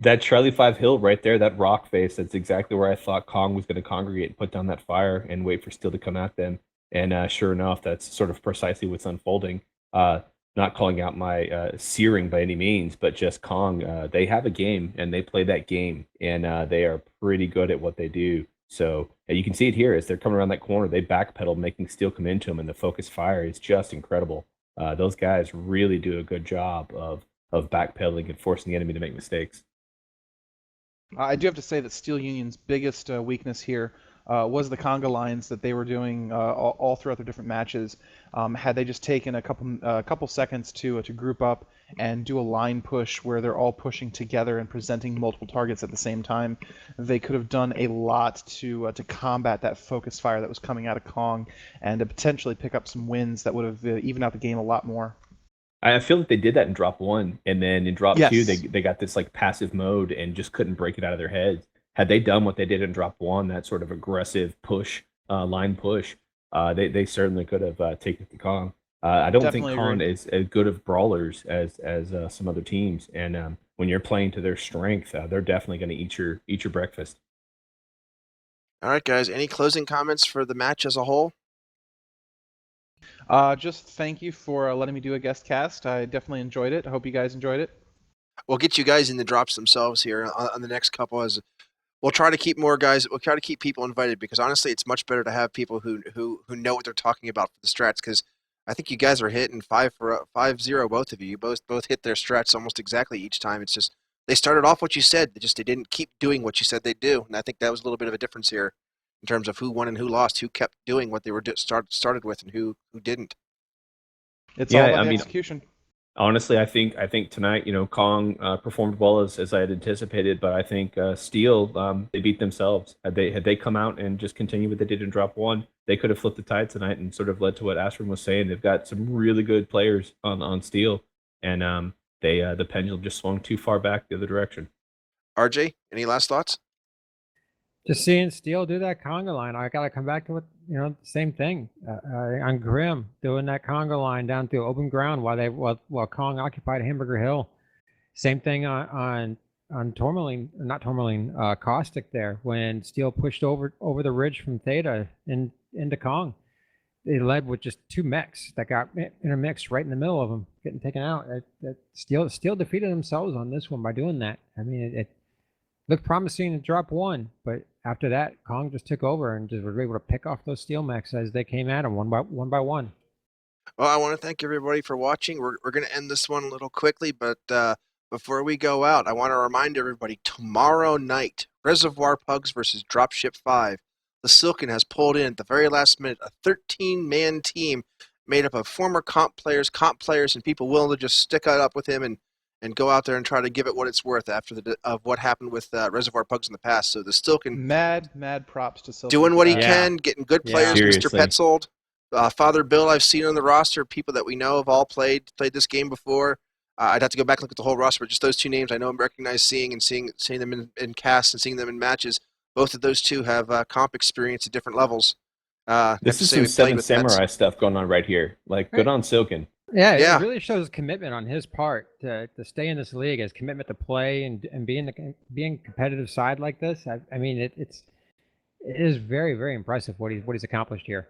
that Charlie 5 hill right there, that rock face. That's exactly where I thought Kong was going to congregate and put down that fire and wait for Steel to come at them. And sure enough, that's sort of precisely what's unfolding. Uh, Not calling out my searing by any means, but just Kong. They have a game and they play that game, and they are pretty good at what they do. So you can see it here as they're coming around that corner. They backpedal, making Steel come into them, and the focus fire is just incredible. Those guys really do a good job of backpedaling and forcing the enemy to make mistakes. I do have to say that Steel Union's biggest weakness here was the conga lines that they were doing all throughout their different matches. Had they just taken a couple seconds to group up and do a line push where they're all pushing together and presenting multiple targets at the same time, they could have done a lot to combat that focus fire that was coming out of Kong and to potentially pick up some wins that would have evened out the game a lot more. I feel like they did that in drop 1, and then in drop 2, Yes. they got this like passive mode and just couldn't break it out of their heads. Had they done what they did in drop 1, that sort of aggressive push, line push, they certainly could have taken the Kong. I don't Definitely think Kong agree. is as good of brawlers as some other teams, and when you're playing to their strength, they're definitely going to eat your breakfast. All right, guys. Any closing comments for the match as a whole? Just thank you for letting me do a guest cast. I definitely enjoyed it. I hope you guys enjoyed it. We'll get you guys in the drops themselves here on the next couple. As we'll try to keep more guys. We'll try to keep people invited because honestly, it's much better to have people who know what they're talking about for the strats. Because I think you guys are hitting 5-0, both of you. You both hit their strats almost exactly each time. It's just they started off what you said. They didn't keep doing what you said they'd do, and I think that was a little bit of a difference here in terms of who won and who lost, who kept doing what they were started with, and who didn't. It's all Yeah, about I the mean, execution. honestly, I think tonight, Kong performed well as I had anticipated, but I think Steel they beat themselves. Had they come out and just continued what they did in drop 1, they could have flipped the tide tonight and sort of led to what Astrid was saying. They've got some really good players on Steel, and the pendulum just swung too far back the other direction. RJ, any last thoughts? Just seeing Steele do that conga line, I gotta come back to what the same thing on Grim doing that conga line down through open ground while Kong occupied Hamburger Hill. Same thing on Tourmaline, not Tourmaline, Caustic there when Steele pushed over the ridge from Theta into Kong. They led with just 2 mechs that got intermixed right in the middle of them, getting taken out. Steele defeated themselves on this one by doing that. I mean, it looked promising in drop 1, but after that, Kong just took over and just was able to pick off those steel mechs as they came at him one by one. Well, I want to thank everybody for watching. We're going to end this one a little quickly, but before we go out, I want to remind everybody tomorrow night, Reservoir Pugs versus Dropship 5. The Silken has pulled in at the very last minute a 13-man team made up of former comp players, and people willing to just stick it up with him and go out there and try to give it what it's worth after of what happened with Reservoir Pugs in the past. So the Silken Mad props to Silky. doing what he for that. can, getting good Yeah. players. Mr. Seriously. Petzold, Father Bill, I've seen on the roster. People that we know have all played this game before. I'd have to go back and look at the whole roster, but just those 2 names I know and recognize seeing them in casts and seeing them in matches. Both of those 2 have comp experience at different levels. This is some Seven Samurai stuff going on right here. Like, good on Silken. Yeah, Yeah. it really shows commitment on his part to stay in this league, his commitment to play and being a competitive side like this. I mean, it is very, very impressive what he's accomplished here.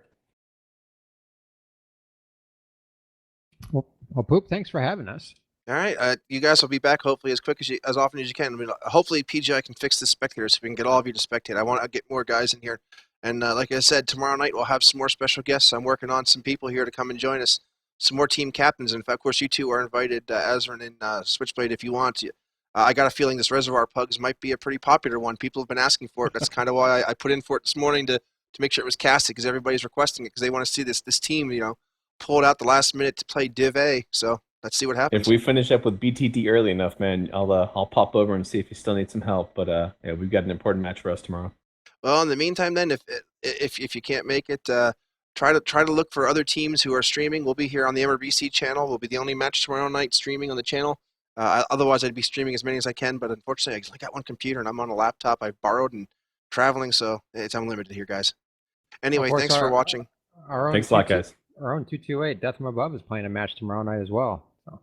Well, Poop, thanks for having us. All right, you guys will be back hopefully as often as you can. I mean, hopefully PGI can fix the spectators so we can get all of you to spectate. I want to get more guys in here, and like I said, tomorrow night we'll have some more special guests. I'm working on some people here to come and join us, some more team captains, and of course you 2 are invited, Azrin and Switchblade, if you want. I got a feeling this Reservoir Pugs might be a pretty popular one. People have been asking for it. That's kind of why I put in for it this morning to make sure it was casted because everybody's requesting it because they want to see this team, pull it out the last minute to play Div A. So let's see what happens. If we finish up with BTD early enough, man, I'll pop over and see if you still need some help. But yeah, we've got an important match for us tomorrow. Well, in the meantime, then, if you can't make it, try to look for other teams who are streaming. We'll be here on the MRBC channel. We'll be the only match tomorrow night streaming on the channel. Otherwise, I'd be streaming as many as I can. But unfortunately, I only got 1 computer and I'm on a laptop I borrowed and traveling, so it's unlimited here, guys. Anyway, Of course, thanks for watching. Our own Thanks a lot, guys. Our own 228 Death from Above is playing a match tomorrow night as well. So.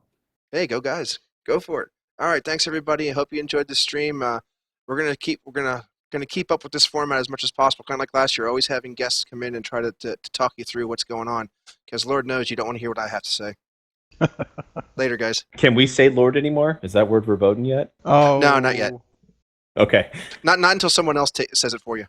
Hey, go guys, go for it. All right, thanks everybody. I hope you enjoyed the stream. We're gonna keep up with this format as much as possible, kind of like last year. Always having guests come in and try to talk you through what's going on, because Lord knows you don't want to hear what I have to say. Later, guys. Can we say Lord anymore? Is that word verboten yet? Oh No, not yet. Okay. Not until someone else says it for you.